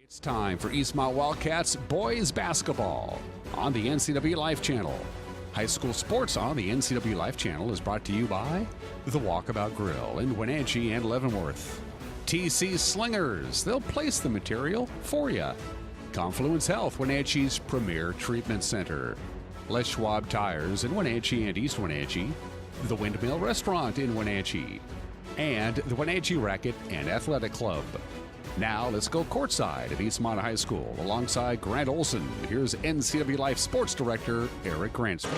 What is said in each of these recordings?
It's time for Eastmont Wildcats boys basketball on the NCW Life Channel. High school sports on the NCW Life Channel is brought to you by the Walkabout Grill in Wenatchee and Leavenworth. TC Slingers, they'll place the material for you. Confluence Health, Wenatchee's premier treatment center. Les Schwab Tires in Wenatchee and East Wenatchee. The Windmill Restaurant in Wenatchee. And the Wenatchee Racquet and Athletic Club. Now let's go courtside at Eastmont High School alongside Grant Olson. Here's NCW Life Sports Director Eric Granstrom.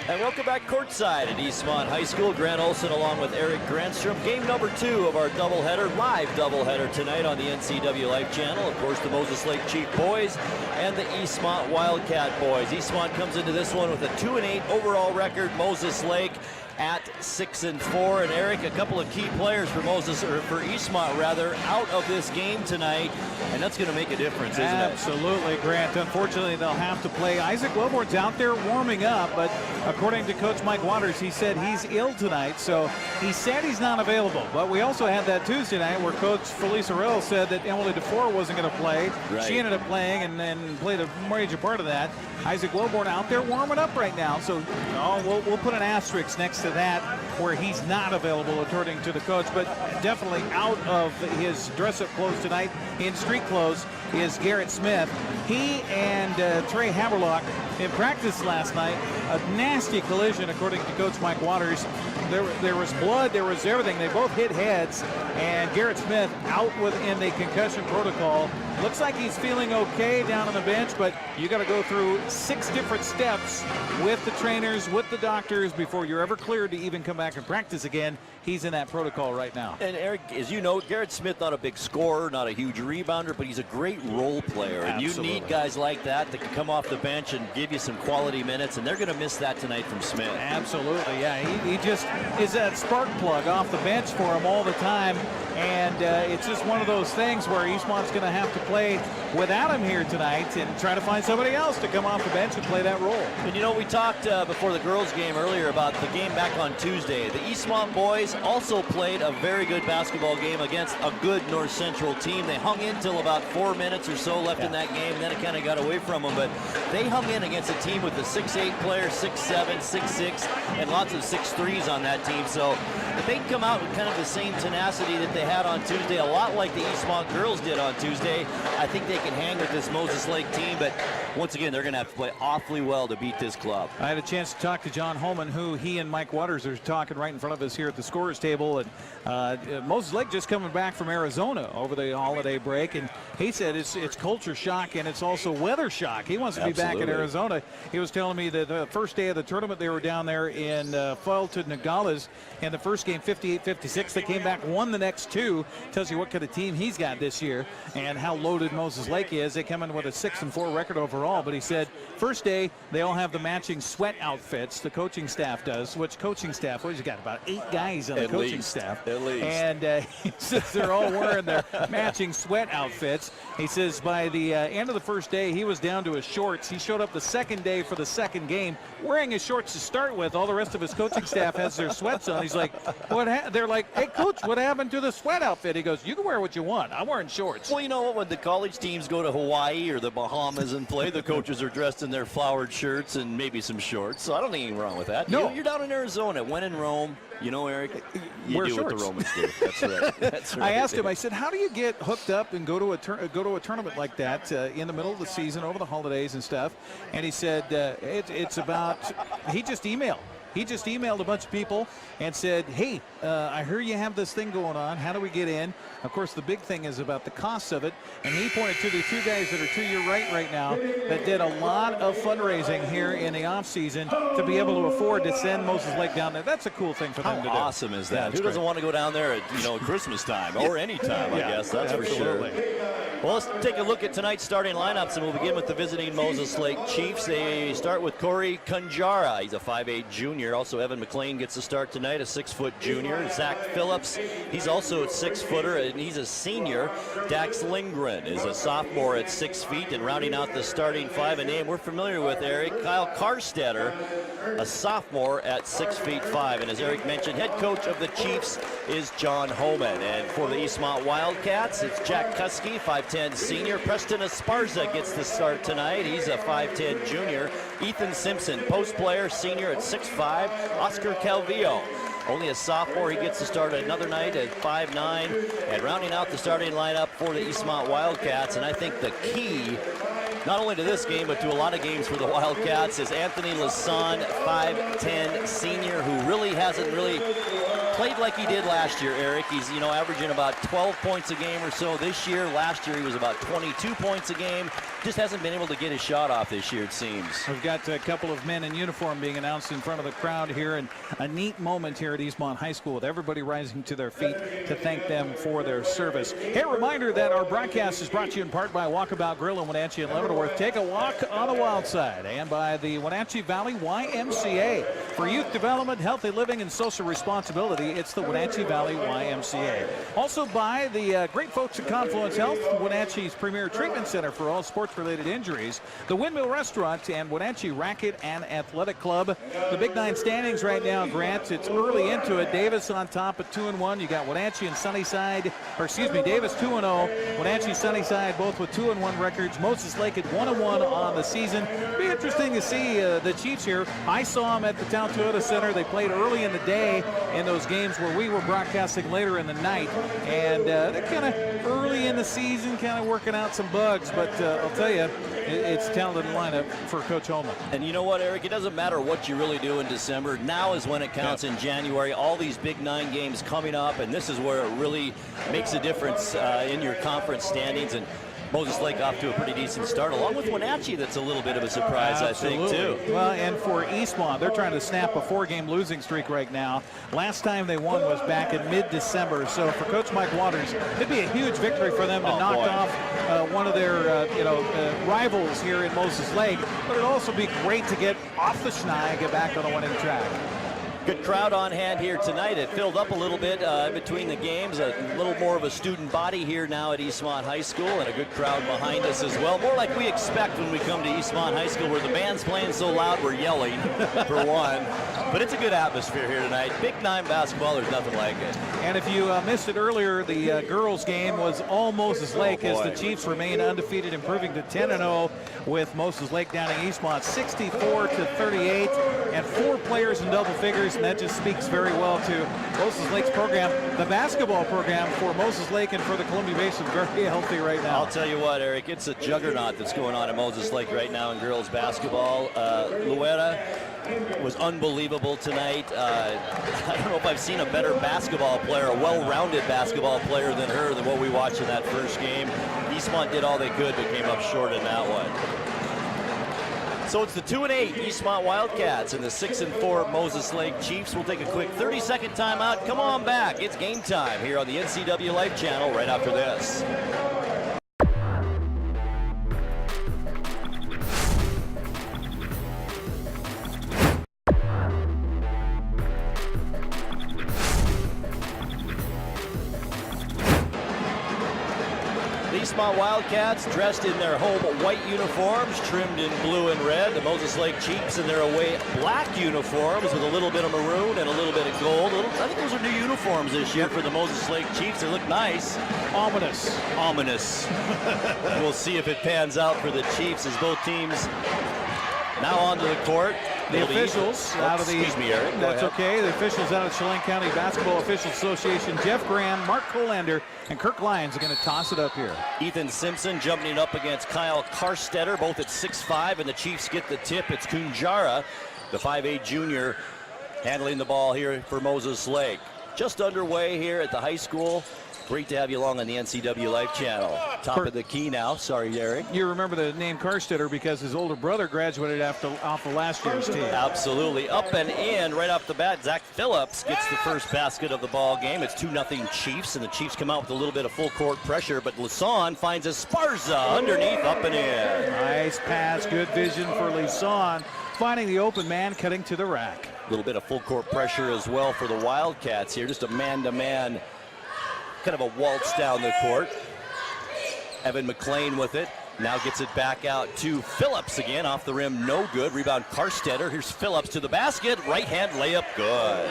And welcome back courtside at Eastmont High School. Grant Olson along with Eric Granstrom. Game number 2 of our doubleheader, live doubleheader tonight on the NCW Life Channel. Of course, the Moses Lake Chief boys and the Eastmont Wildcat boys. Eastmont comes into this one with a 2-8 overall record. Moses Lake at 6-4, and Eric, a couple of key players for Eastmont rather, out of this game tonight, and that's going to make a difference, isn't it? Absolutely, Grant. Unfortunately, they'll have to play. Isaac Wilborn's out there warming up, but according to Coach Mike Waters, he said he's ill tonight, so he said he's not available. But we also had that Tuesday night where Coach Felisa Rell said that Emily DeFore wasn't going to play. Right. She ended up playing and played a major part of that. Isaac Wilborn out there warming up right now, so we'll put an asterisk next to that where he's not available according to the coach, but definitely out of his dress-up clothes tonight in street clothes is Garrett Smith. He and Trey Haberlock in practice last night, a nasty collision according to Coach Mike Waters. There was blood, there was everything. They both hit heads, and Garrett Smith out within the concussion protocol. Looks like he's feeling okay down on the bench, but you got to go through 6 different steps with the trainers, with the doctors before you're ever cleared to even come back and practice again. He's in that protocol right now. And Eric, as you know, Garrett Smith, not a big scorer, not a huge rebounder, but he's a great role player. And Absolutely. You need guys like that can come off the bench and give you some quality minutes, and they're going to miss that tonight from Smith. Absolutely, yeah. He just is that spark plug off the bench for him all the time. And it's just one of those things where Eastmont's going to have to play without him here tonight and try to find somebody else to come off the bench and play that role. And you know, we talked before the girls' game earlier about the game back on Tuesday. The Eastmont boys also played a very good basketball game against a good North Central team. They hung in till about 4 minutes or so left in that game, and then it kind of got away from them. But they hung in against a team with a 6'8 player, 6'7", 6'6", and lots of 6'3s on that team. So if they can come out with kind of the same tenacity that they had on Tuesday, a lot like the Eastmont girls did on Tuesday, I think they can hang with this Moses Lake team. But once again, they're going to have to play awfully well to beat this club. I had a chance to talk to John Holman, who he and Mike Waters are talking right in front of us here at the scorers table. And Moses Lake just coming back from Arizona over the holiday break, and he said it's culture shock and it's also weather shock. He wants to be back in Arizona. He was telling me that the first day of the tournament they were down there in Fulton, Nogales, and the first game 58-56. They came back, won the next 2. Tells you what kind of team he's got this year and how loaded Moses Lake is. They come in with a 6-4 record overall, but he said first day they all have the matching sweat outfits. The coaching staff does. Which coaching staff? What has he got? About 8 guys on the coaching staff. At least. And he says they're all wearing their matching sweat outfits. He says by the end of the first day, he was down to his shorts. He showed up the second day for the second game wearing his shorts to start with. All the rest of his coaching staff has their sweats on. He's like, they're like, hey, coach, what happened to the sweat outfit? He goes, you can wear what you want. I'm wearing shorts. Well, you know what? When the college teams go to Hawaii or the Bahamas and play, the coaches are dressed in their flowered shirts and maybe some shorts. So I don't think anything wrong with that. No. You're down in Arizona. When in Rome, you know, Eric, you wear do shorts. what the Romans do. That's right. That's right. I asked him, I said, how do you get hooked up and go to a tournament like that in the middle of the season over the holidays and stuff? And he said it's about, he just emailed. He just emailed a bunch of people and said, hey, I hear you have this thing going on. How do we get in? Of course, the big thing is about the costs of it. And he pointed to the 2 guys that are to your right now that did a lot of fundraising here in the offseason to be able to afford to send Moses Lake down there. That's a cool thing for them to do. How awesome is that? Yeah, who doesn't want to go down there at Christmas time or any time, I guess. That's absolutely. for sure. Well, let's take a look at tonight's starting lineups, and we'll begin with the visiting Moses Lake Chiefs. They start with Corey Kunjara. He's a 5'8 junior. Also, Evan McLean gets the start tonight, a 6-foot junior. Zach Phillips, he's also a 6-footer, and he's a senior. Dax Lindgren is a sophomore at 6 feet, and rounding out the starting 5, a name we're familiar with, Eric, Kyle Karstetter, a sophomore at 6'5". And as Eric mentioned, head coach of the Chiefs is John Homan. And for the Eastmont Wildcats, it's Jack Kuski, 5'10", 5'10 senior. Preston Esparza gets the start tonight. He's a 5'10 junior. Ethan Simpson, post player, senior at 6'5. Oscar Calvillo, only a sophomore. He gets to start another night at 5'9", and rounding out the starting lineup for the Eastmont Wildcats. And I think the key, not only to this game, but to a lot of games for the Wildcats, is Anthony Lasan, 5'10 senior, who really hasn't played like he did last year, Eric. He's, averaging about 12 points a game or so this year. Last year he was about 22 points a game. Just hasn't been able to get his shot off this year, it seems. We've got a couple of men in uniform being announced in front of the crowd here, and a neat moment here at Eastmont High School with everybody rising to their feet to thank them for their service. Hey, a reminder that our broadcast is brought to you in part by Walkabout Grill in Wenatchee and Leavenworth. Take a walk on the wild side, and by the Wenatchee Valley YMCA. For youth development, healthy living, and social responsibility, it's the Wenatchee Valley YMCA. Also by the great folks at Confluence Health, Wenatchee's premier treatment center for all sports-related injuries, the Windmill Restaurant, and Wenatchee Racket and Athletic Club. The Big Nine standings right now, Grant, it's early into it. Davis on top at 2-1. You got Wenatchee and Sunnyside, Davis 2-0. Wenatchee, Sunnyside, both with 2-1 records. Moses Lake at 1-1 on the season. Be interesting to see the Chiefs here. I saw them at the Town Toyota Center. They played early in the day in those games where we were broadcasting later in the night, and they're kind of early in the season, kind of working out some bugs, but I'll tell you, it's a talented lineup for Coach Holman. And you know what, Eric? It doesn't matter what you really do in December. Now is when it counts. In January. All these Big Nine games coming up, and this is where it really makes a difference in your conference standings. And Moses Lake off to a pretty decent start, along with Wenatchee. That's a little bit of a surprise, Absolutely. I think, too. Well, and for Eastmont, they're trying to snap a 4-game losing streak right now. Last time they won was back in mid-December. So for Coach Mike Waters, it'd be a huge victory for them to knock off one of their rivals here in Moses Lake. But it'd also be great to get off the schneid and get back on the winning track. Good crowd on hand here tonight. It filled up a little bit between the games. A little more of a student body here now at Eastmont High School, and a good crowd behind us as well. More like we expect when we come to Eastmont High School, where the band's playing so loud we're yelling, for one. But it's a good atmosphere here tonight. Big Nine basketball, there's nothing like it. And if you missed it earlier, the girls' game was all Moses Lake as the Chiefs remain undefeated, improving to 10-0 with Moses Lake down in Eastmont, 64-38, and 4 players in double figures. And that just speaks very well to Moses Lake's program. The basketball program for Moses Lake and for the Columbia Basin is very healthy right now. I'll tell you what, Eric, it's a juggernaut that's going on at Moses Lake right now in girls basketball. Luera was unbelievable tonight. I don't know if I've seen a better basketball player, a well-rounded basketball player than her, than what we watched in that first game. Eastmont did all they could, but came up short in that one. So it's the 2-8 Eastmont Wildcats and the 6-4 Moses Lake Chiefs. We'll take a quick 30-second timeout. Come on back. It's game time here on the NCW Life Channel right after this. Eastmont Wildcats dressed in their home white uniforms, trimmed in blue and red. The Moses Lake Chiefs in their away black uniforms with a little bit of maroon and a little bit of gold. I think those are new uniforms this year for the Moses Lake Chiefs. They look nice. Ominous. Ominous. We'll see if it pans out for the Chiefs as both teams now onto the court. The officials out of the, excuse me, Eric. That's okay. The officials out of Chelan County Basketball Officials Association, Jeff Graham, Mark Colander, and Kirk Lyons are going to toss it up here. Ethan Simpson jumping up against Kyle Karstetter, both at 6'5", and the Chiefs get the tip. It's Kunjara, the 5'8" junior, handling the ball here for Moses Lake. Just underway here at the high school. Great to have you along on the NCW Life Channel. Top of the key now. Sorry, Eric. You remember the name Karstetter because his older brother graduated off of last year's team. Absolutely. Up and in right off the bat. Zach Phillips gets the first basket of the ball game. It's 2-0 Chiefs, and the Chiefs come out with a little bit of full court pressure, but Lasan finds Esparza underneath, up and in. Nice pass. Good vision for Lasan, finding the open man, cutting to the rack. A little bit of full court pressure as well for the Wildcats here. Just a man-to-man kind of a waltz down the court. Evan McLean with it. Now gets it back out to Phillips again. Off the rim, no good. Rebound Karstetter. Here's Phillips to the basket. Right hand layup, good.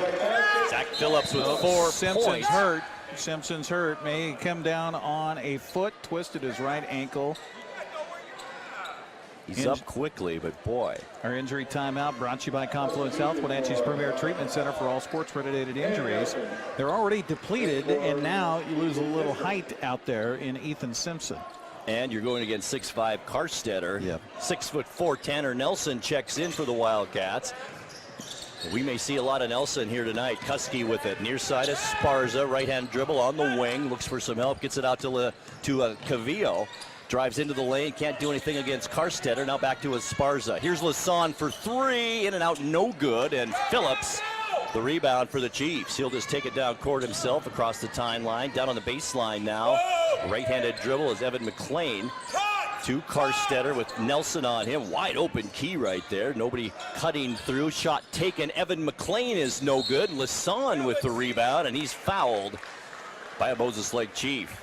Zach Phillips with 4 Simpson's points. hurt. Simpson's hurt. May come down on a foot, twisted his right ankle. He's up quickly, but boy. Our injury timeout brought to you by Confluence Health, Wenatchee's premier treatment center for all sports-related injuries. They're already depleted, and now you lose a little height out there in Ethan Simpson. And you're going against 6'5" Karstetter. Yep. 6'4" Tanner Nelson checks in for the Wildcats. We may see a lot of Nelson here tonight. Kuski with it. Near side of Esparza. Right-hand dribble on the wing. Looks for some help. Gets it out to Cavillo. Drives into the lane. Can't do anything against Karstetter. Now back to Esparza. Here's Lasan for three. In and out. No good. And Phillips, the rebound for the Chiefs. He'll just take it down court himself across the timeline. Down on the baseline now. Right-handed dribble is Evan McLean. To Karstetter with Nelson on him. Wide open key right there. Nobody cutting through. Shot taken. Evan McLean is no good. Lasan with the rebound, and he's fouled by a Moses Lake Chief.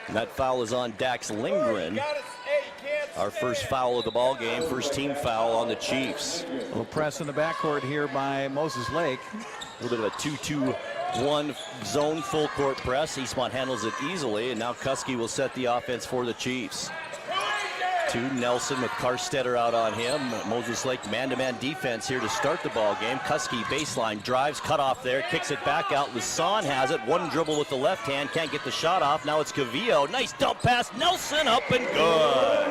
And that foul is on Dax Lindgren. Our first foul of the ball game. First team foul on the Chiefs. A little press in the backcourt here by Moses Lake. A little bit of a 2-2-1 zone full court press. Eastmont handles it easily, and now Kuski will set the offense for the Chiefs. To Nelson with Karstetter out on him. Moses Lake man-to-man defense here to start the ball game. Kuski baseline drives, cut off there, kicks it back out. Lasan has it. One dribble with the left hand, can't get the shot off. Now it's Cavillo. Nice dump pass. Nelson up and good.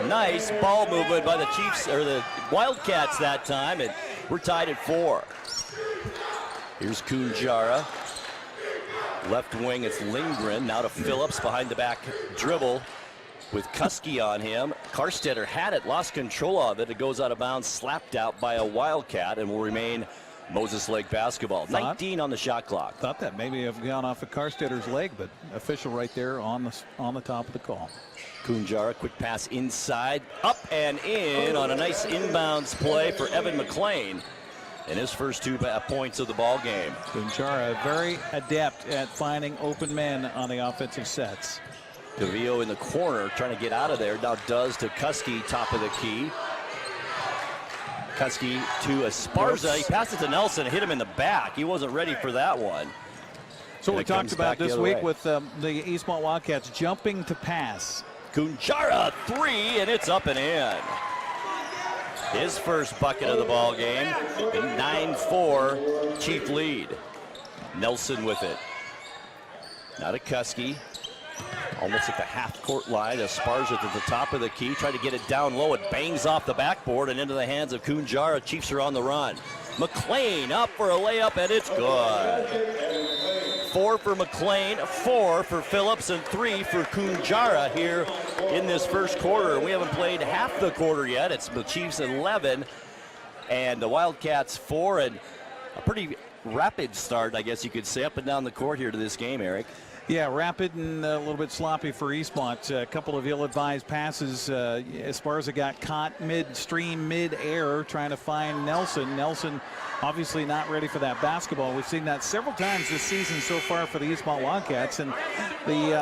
Nice ball movement by the Chiefs, or the Wildcats that time, and we're tied at 4. Here's Kunjara. Left wing, it's Lindgren. Now to Phillips behind the back dribble with Kuski on him. Karstetter had it, lost control of it. It goes out of bounds, slapped out by a Wildcat, and will remain Moses Lake basketball. 19 on the shot clock. Thought that maybe have gone off of Karstetter's leg, but official right there on the top of the call. Kunjara, quick pass inside, up and in on a nice inbounds play for Evan McLean. In his first 2 points of the ball game. Kunjara very adept at finding open men on the offensive sets. Cavillo in the corner trying to get out of there. Now does to Kuski, top of the key. Kuski to Esparza. He passed it to Nelson, hit him in the back. He wasn't ready for that one. So we talked about this week with the Eastmont Wildcats jumping to pass. Kunjara, 3, and it's up and in. His first bucket of the ball game. 9-4 Chief lead. Nelson with it. Now to Kuski. Almost at the half-court line. Esparza at the top of the key. Tried to get it down low. It bangs off the backboard and into the hands of Kunjara. Chiefs are on the run. McLean up for a layup, and it's good. 4 for McLean, 4 for Phillips, and 3 for Kunjara here in this first quarter. We haven't played half the quarter yet. It's the Chiefs 11 and the Wildcats 4, and a pretty rapid start, I guess you could say, up and down the court here to this game, Eric. Yeah, rapid and a little bit sloppy for Eastmont. A couple of ill-advised passes. Esparza got caught midstream, mid-air, trying to find Nelson. Nelson obviously not ready for that basketball. We've seen that several times this season so far for the Eastmont Wildcats, and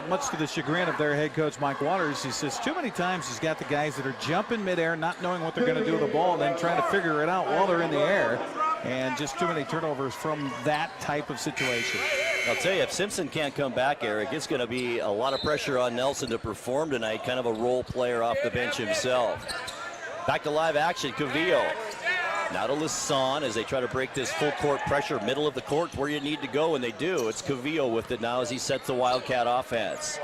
much to the chagrin of their head coach, Mike Waters, he says too many times he's got the guys that are jumping mid-air, not knowing what they're going to do with the ball, and then trying to figure it out while they're in the air, and just too many turnovers from that type of situation. I'll tell you, if Simpson can't come back, Eric, it's going to be a lot of pressure on Nelson to perform tonight, kind of a role player off the bench himself. Back to live action, Cavillo. Now to Lasan as they try to break this full court pressure, middle of the court where you need to go, and they do. It's Cavillo with it now as he sets the Wildcat offense.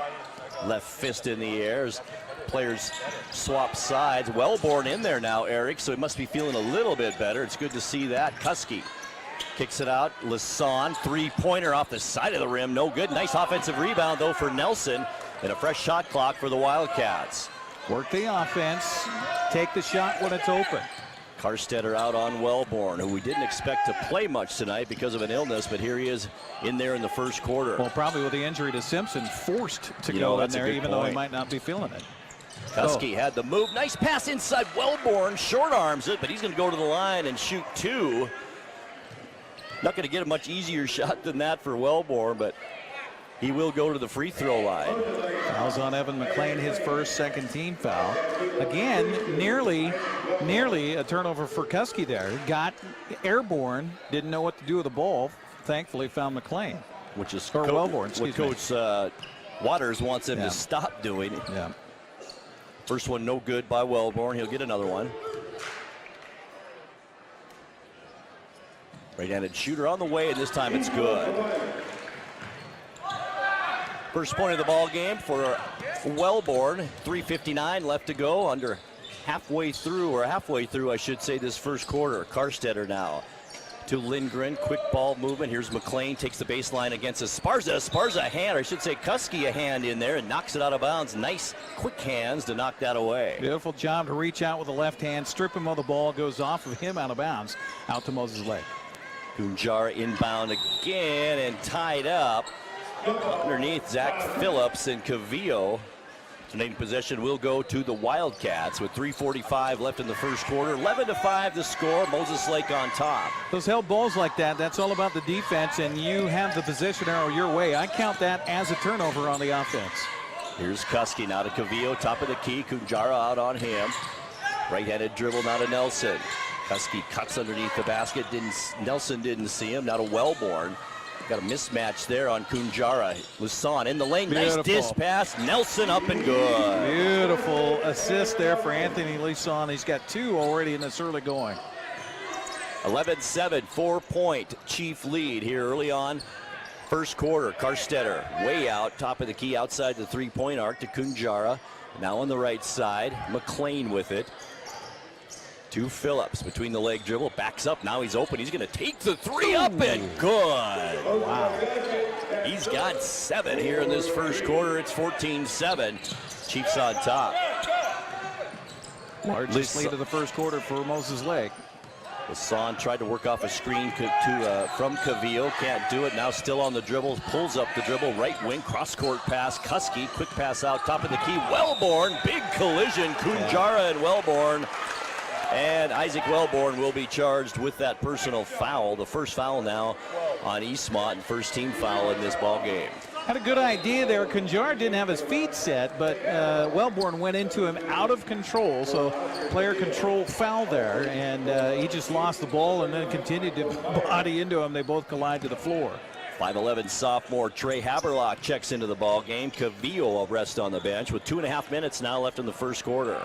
Left fist in the air as players swap sides. Wellborn in there now, Eric, so he must be feeling a little bit better. It's good to see that. Kuski kicks it out. Lasan, 3-pointer off the side of the rim. No good. Nice offensive rebound, though, for Nelson. And a fresh shot clock for the Wildcats. Work the offense. Take the shot when it's open. Karstetter out on Wellborn, who we didn't expect to play much tonight because of an illness, but here he is in there in the first quarter. Well, probably with the injury to Simpson, forced to go in there, even though he might not be feeling it. Kuski had the move. Nice pass inside. Wellborn short arms it, but he's going to go to the line and shoot 2. Not going to get a much easier shot than that for Wellborn, but he will go to the free throw line. Fouls on Evan McLean, his first second team foul. Again, nearly a turnover for Kuski there. Got airborne, didn't know what to do with the ball. thankfully found McLean. Which is Or Wellborn, what excuse me. Coach Waters wants him Yeah. to stop doing. Yeah. First one no good by Wellborn. He'll get another one. Right-handed shooter on the way, and this time it's good. First point of the ball game for Wellborn. 3:59 left to go, under halfway through, I should say, this first quarter. Karstetter now to Lindgren, quick ball movement. Here's McLean, takes the baseline against Esparza. Esparza a hand, or I should say Kuski a hand in there, and knocks it out of bounds. Nice quick hands to knock that away. Beautiful job to reach out with the left hand, strip him of the ball, goes off of him out of bounds, out to Moses Lake. Kunjara inbound again and tied up. Underneath Zach Phillips and Cavillo. Alternating possession will go to the Wildcats with 3:45 left in the first quarter. 11-5 the score. Moses Lake on top. Those held balls like that, that's all about the defense, and you have the position arrow your way. I count that as a turnover on the offense. Here's Kuski now to Cavillo, top of the key. Kunjara out on him. Right-handed dribble now to Nelson. Kuski cuts underneath the basket. Nelson didn't see him. Now to Wellborn. Got a mismatch there on Kunjara. Lusan in the lane. Beautiful. Nice dish pass. Nelson up and good. Beautiful assist there for Anthony Leeson. He's got 2 already in this early going. 11-7, 4-point Chief lead here early on. First quarter, Karstetter way out, top of the key, outside the three-point arc to Kunjara. Now on the right side, McLean with it. To Phillips, between the leg dribble, backs up, now he's open, he's gonna take the three up and good. Wow. He's got 7 here in this first quarter, it's 14-7. Chiefs on top. Largest lead of the first quarter for Moses Lake. Hassan tried to work off a screen from Cavillo, can't do it, now still on the dribble, pulls up the dribble, right wing, cross-court pass, Kuski, quick pass out, top of the key, Wellborn, big collision, Kunjara and Wellborn. And Isaac Wellborn will be charged with that personal foul, the first foul now on Eastmont, and first team foul in this ball game. Had a good idea there. Kunjara didn't have his feet set, but Wellborn went into him out of control, so player control foul there, and he just lost the ball and then continued to body into him. They both collide to the floor. 5'11" sophomore Trey Haberlock checks into the ball game. Cavillo will rest on the bench with 2.5 minutes now left in the first quarter.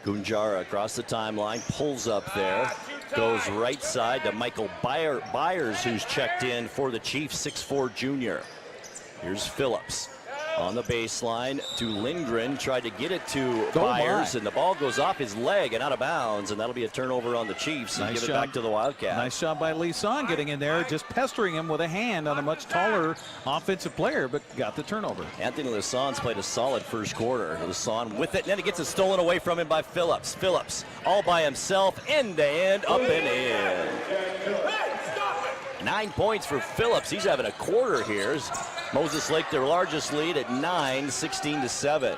Kunjara across the timeline, pulls up there, goes right side to Michael Byers, who's checked in for the Chiefs, 6'4" junior. Here's Phillips on the baseline to Lindgren, tried to get it to Byers, and the ball goes off his leg and out of bounds, and that'll be a turnover on the Chiefs and give it back to the Wildcats. Nice job by Leeson getting in there, just pestering him with a hand on a much taller offensive player, but got the turnover. Anthony Leeson's played a solid first quarter. Leeson with it, and then he gets it stolen away from him by Phillips. Phillips all by himself, end to end, up and in. 9 points for Phillips. He's having a quarter here. Moses Lake, their largest lead at 9, 16-7.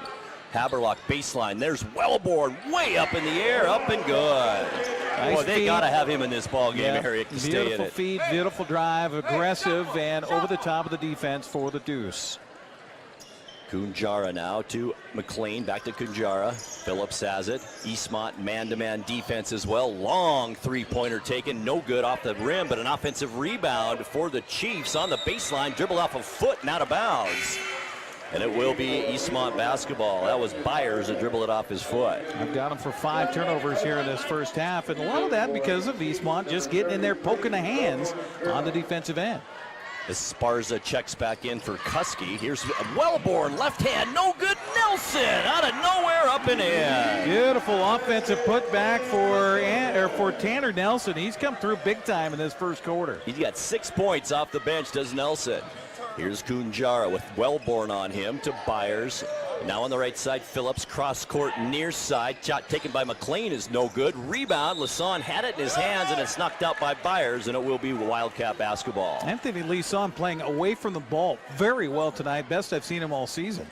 Haberlock baseline. There's Wellborn way up in the air, up and good. Nice Boy, they feed. got to have him in this ball game, Eric, to stay in Beautiful it. feed, beautiful drive, aggressive, and over the top of the defense for the deuce. Kunjara now to McLean, back to Kunjara. Phillips has it. Eastmont man-to-man defense as well. Long three-pointer taken, no good off the rim, but an offensive rebound for the Chiefs on the baseline, dribbled off a foot and out of bounds. And it will be Eastmont basketball. That was Byers that dribbled it off his foot. I've got him for 5 turnovers here in this first half, and a lot of that because of Eastmont just getting in there, poking the hands on the defensive end. Esparza checks back in for Kuski. Here's Wellborn, left hand, no good. Nelson out of nowhere, up and in. Beautiful offensive putback for Tanner Nelson. He's come through big time in this first quarter. He's got 6 points off the bench, does Nelson. Here's Kunjara with Wellborn on him to Byers. Now on the right side, Phillips, cross court near side. Shot taken by McLean is no good. Rebound, Leeson had it in his hands, and it's knocked out by Byers, and it will be Wildcat basketball. Anthony Leeson playing away from the ball very well tonight. Best I've seen him all season.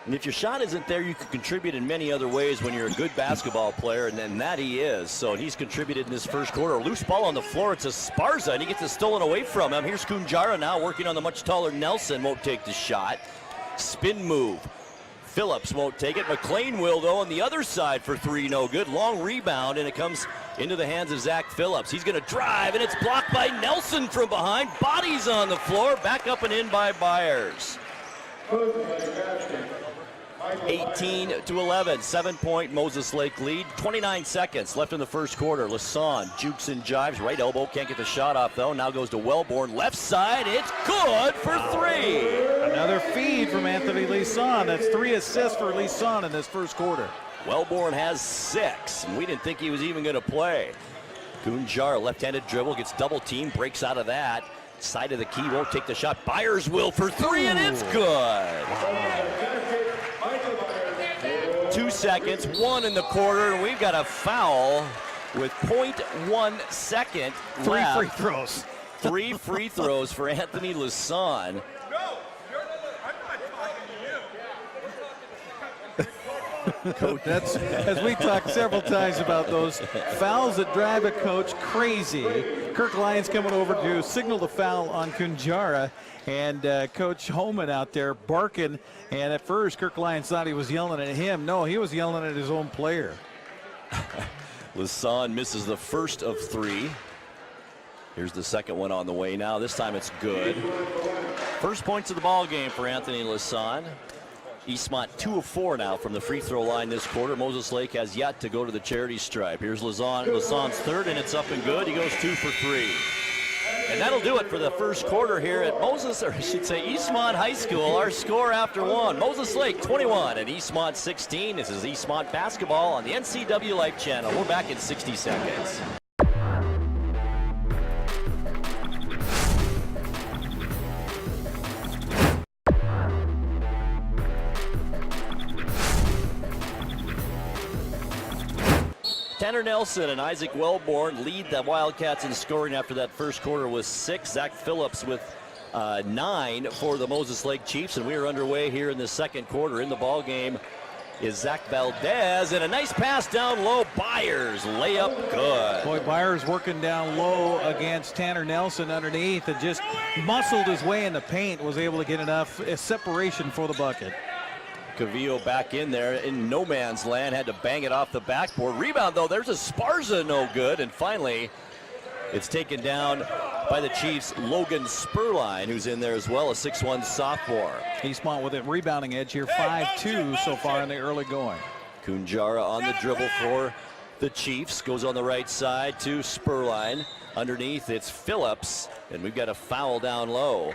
And if your shot isn't there, you can contribute in many other ways when you're a good basketball player, and then that he is. So he's contributed in this first quarter. Loose ball on the floor. It's Esparza, and he gets it stolen away from him. Here's Kunjara now working on the much taller Nelson. Won't take the shot. Spin move. Phillips won't take it. McLean will, though, on the other side for 3, no good. Long rebound, and it comes Into the hands of Zach Phillips. He's going to drive, and it's blocked by Nelson from behind. Bodies on the floor. Back up and in by Byers. 18-11, 7-point Moses Lake lead. 29 seconds left in the first quarter. Lassonde jukes and jives. Right elbow. Can't get the shot off, though. Now goes to Wellborn. Left side. It's good for 3. Another feed from Anthony Lassonde. That's 3 assists for Lassonde in this first quarter. Wellborn has 6, and we didn't think he was even going to play. Kunjara, left-handed dribble, gets double team, breaks out of that. Side of the key, won't take the shot. Byers will for 3, and it's good. 2 seconds, 1 in the quarter, and we've got a foul with 0.1 second left. 3 free throws. 3 free throws for Anthony Lassonde. Coach, that's, as we talked several times about those fouls that drive a coach crazy. Kirk Lyons coming over to signal the foul on Kunjara, and Coach Holman out there barking. And at first, Kirk Lyons thought he was yelling at him. No, he was yelling at his own player. Lassonde misses the first of 3. Here's the second one on the way now. This time it's good. First points of the ball game for Anthony Lassonde. Eastmont 2 of 4 now from the free throw line this quarter. Moses Lake has yet to go to the charity stripe. Here's Lassonde's third, and it's up and good. He goes 2 for 3. And that'll do it for the first quarter here at Eastmont High School. Our score after 1. Moses Lake 21 and Eastmont 16. This is Eastmont basketball on the NCW Life Channel. We're back in 60 seconds. Tanner Nelson and Isaac Wellborn lead the Wildcats in scoring after that first quarter with 6. Zach Phillips with 9 for the Moses Lake Chiefs, and we are underway here in the second quarter. In the ball game is Zach Valdez, and a nice pass down low. Byers, layup good. Boy, Byers working down low against Tanner Nelson underneath, and just muscled his way in the paint, was able to get enough separation for the bucket. Cavillo back in there in no man's land, had to bang it off the backboard. Rebound, though, there's a Sparza, no good. And finally, it's taken down by the Chiefs' Logan Spurline, who's in there as well, a 6'1 sophomore. Eastmont with a rebounding edge here, 5-2 so far in the early going. Kunjara on the dribble for the Chiefs, goes on the right side to Spurline. Underneath, it's Phillips, and we've got a foul down low.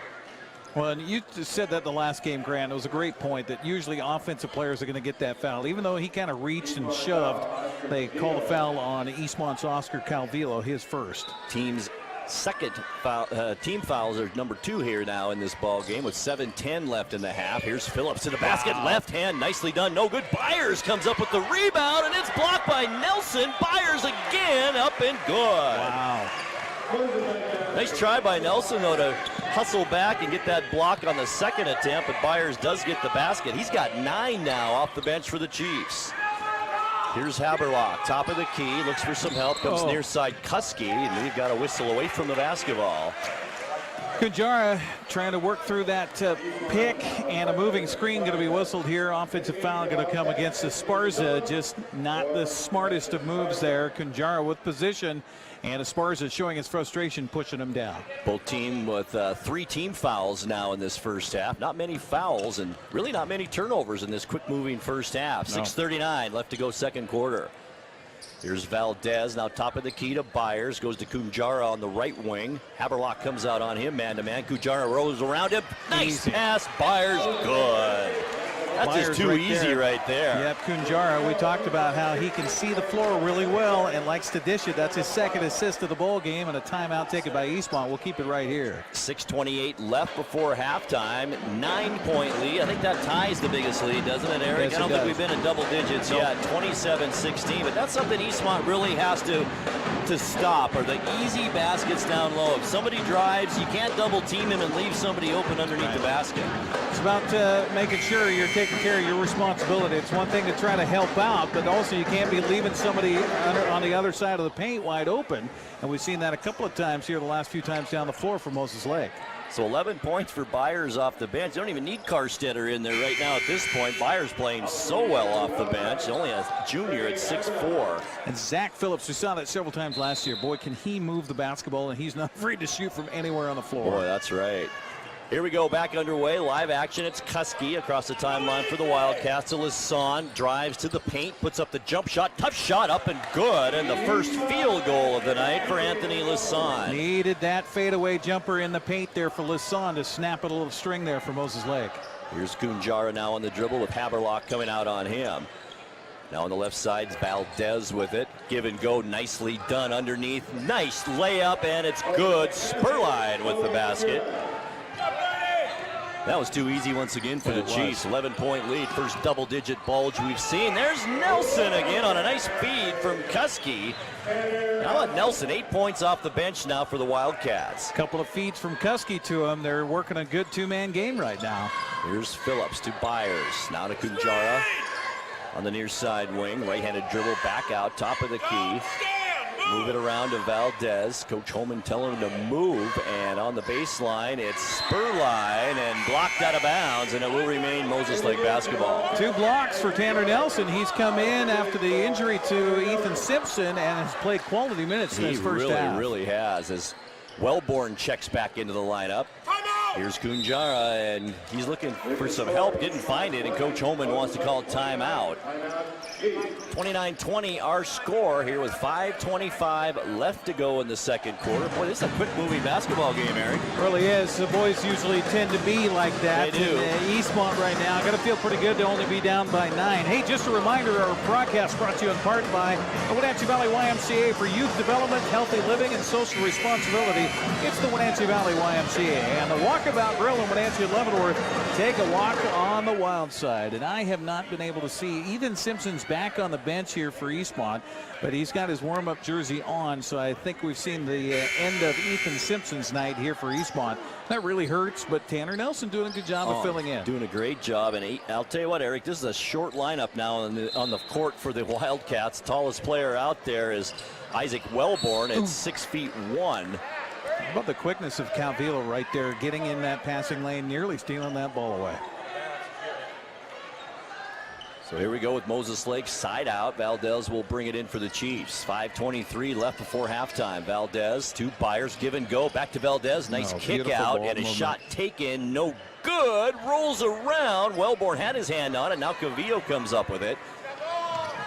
Well, and you just said that the last game, Grant. It was a great point that usually offensive players are going to get that foul. Even though he kind of reached and shoved, they call the foul on Eastmont's Oscar Calvillo, his first. Team's second foul, team fouls are number 2 here now in this ball game with 7:10 left in the half. Here's Phillips to the basket, left hand, nicely done, no good. Byers comes up with the rebound, and it's blocked by Nelson. Byers again, up and good. Wow. Nice try by Nelson, though, to hustle back and get that block on the second attempt, but Byers does get the basket. He's got 9 now off the bench for the Chiefs. Here's Haberlock, top of the key, looks for some help, comes near side Kuski, and we've got a whistle away from the basketball. Kunjara trying to work through that pick, and a moving screen going to be whistled here. Offensive foul going to come against Esparza. Just not the smartest of moves there. Kunjara with position, and Esparza showing his frustration, pushing him down. Both team with 3 team fouls now in this first half. Not many fouls and really not many turnovers in this quick-moving first half. 6:39 left to go second quarter. Here's Valdez, now top of the key to Byers, goes to Kunjara on the right wing. Haberlock comes out on him, man-to-man. Kunjara rolls around him. Nice pass, Byers, good. That's Byers just too easy right there. Yep, Kunjara, we talked about how he can see the floor really well and likes to dish it. That's his second assist of the ball game, and a timeout taken by Eastmont. We'll keep it right here. 6:28 left before halftime. 9-point lead. I think that ties the biggest lead, doesn't it, Eric? Yes, I don't it think does. we've been in double digits yet. 27-16, but that's something Eastmont really has to stop, are the easy baskets down low. If somebody drives, you can't double team him and leave somebody open underneath the basket. It's about making sure you're taking care of your responsibility. It's one thing to try to help out, but also you can't be leaving somebody on the other side of the paint wide open. And we've seen that a couple of times here the last few times down the floor for Moses Lake. So 11 points for Byers off the bench. They don't even need Carstetter in there right now at this point. Byers playing so well off the bench. Only a junior at 6'4". And Zach Phillips, we saw that several times last year. Boy, can he move the basketball, and he's not afraid to shoot from anywhere on the floor. Boy, that's right. Here we go, back underway, live action. It's Kuski across the timeline for the Wildcats. Lisson drives to the paint, puts up the jump shot. Tough shot, up and good. And the first field goal of the night for Anthony Lisson. Needed that fadeaway jumper in the paint there for Lisson to snap it a little string there for Moses Lake. Here's Kunjara now on the dribble with Haberlock coming out on him. Now on the left side, Valdez with it. Give and go, nicely done underneath. Nice layup, and it's good. Spurline with the basket. That was too easy once again for the Chiefs. 11-point lead, first double-digit bulge we've seen. There's Nelson again on a nice feed from Kuski. How about Nelson? 8 points off the bench now for the Wildcats. Couple of feeds from Kuski to him. They're working a good two-man game right now. Here's Phillips to Byers. Now to Kunjara on the near side wing. Right-handed dribble back out, top of the key. Move it around to Valdez. Coach Holman telling him to move, and on the baseline, it's Spurline and blocked out of bounds, and it will remain Moses Lake basketball. 2 blocks for Tanner Nelson. He's come in after the injury to Ethan Simpson and has played quality minutes in his first half. He really has, as Wellborn checks back into the lineup. Here's Kunjara, and he's looking for some help, didn't find it, and Coach Holman wants to call timeout. 29-20 our score here with 5:25 left to go in the second quarter. Boy, this is a quick-moving basketball game, Eric. It really is. The boys usually tend to be like that. They do. Eastmont right now got to feel pretty good to only be down by 9. Hey, just a reminder, our broadcast brought to you in part by the Wenatchee Valley YMCA for youth development, healthy living, and social responsibility. It's the Wenatchee Valley YMCA and the Walkabout Grill in Wenatchee and Leavenworth. Take a walk on the wild side. And I have not been able to see Ethan Simpson's back on the bench here for Eastmont, but he's got his warm-up jersey on, so I think we've seen the end of Ethan Simpson's night here for Eastmont. That really hurts, but Tanner Nelson doing a good job of filling in. Doing a great job, and I'll tell you what, Eric, this is a short lineup now on the court for the Wildcats. Tallest player out there is Isaac Wellborn at 6'1". How about the quickness of Calvillo right there, getting in that passing lane, nearly stealing that ball away. So here we go with Moses Lake side out. Valdez will bring it in for the Chiefs. 5:23 left before halftime. Valdez to Byers, give and go. Back to Valdez. Nice kick out and a shot taken. No good. Rolls around. Wellborn had his hand on it. Now Cavillo comes up with it.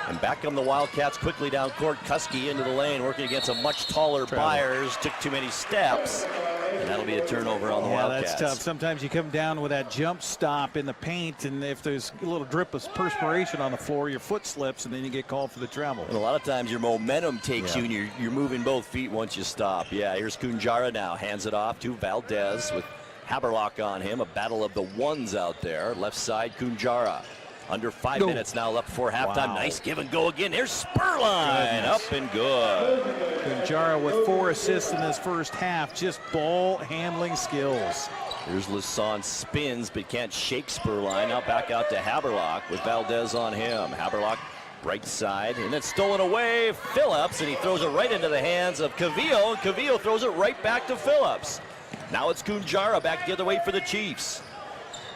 And back come the Wildcats quickly down court. Kuski into the lane, working against a much taller Byers. Took too many steps. And that'll be a turnover on the Wildcats. That's tough. Sometimes you come down with that jump stop in the paint, and if there's a little drip of perspiration on the floor, your foot slips, and then you get called for the travel. And a lot of times your momentum takes you, and you're moving both feet once you stop. Yeah, here's Kunjara now. Hands it off to Valdez with Haberlock on him. A battle of the ones out there. Left side, Kunjara. Under 5 minutes now left before halftime. Nice give and go again. There's Spurline. Up and good. Kunjara with 4 assists in his first half. Just ball handling skills. Here's Lisson, spins but can't shake Spurline. Now back out to Haberlock with Valdez on him. Haberlock right side, and it's stolen away. Phillips, and he throws it right into the hands of Cavillo, and Cavillo throws it right back to Phillips. Now it's Kunjara back the other way for the Chiefs.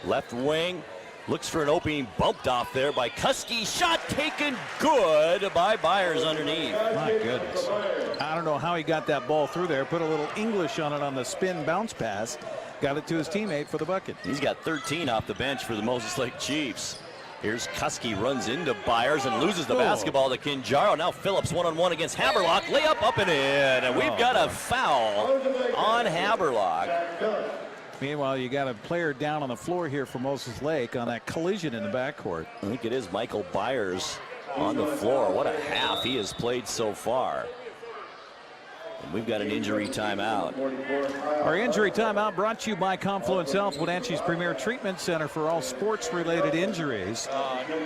Left wing. Looks for an opening, bumped off there by Kuski. Shot taken good by Byers underneath. My goodness. I don't know how he got that ball through there. Put a little English on it on the spin bounce pass. Got it to his teammate for the bucket. He's got 13 off the bench for the Moses Lake Chiefs. Here's Kuski, runs into Byers and loses the basketball to Kunjara. Now Phillips one-on-one against Haberlock. Layup up and in. And we've got a foul on Haberlock. Meanwhile, you got a player down on the floor here for Moses Lake on that collision in the backcourt. I think it is Michael Byers on the floor. What a half he has played so far. And we've got an injury timeout. Our injury timeout brought to you by Confluence Health, Wenatchee's premier treatment center for all sports-related injuries.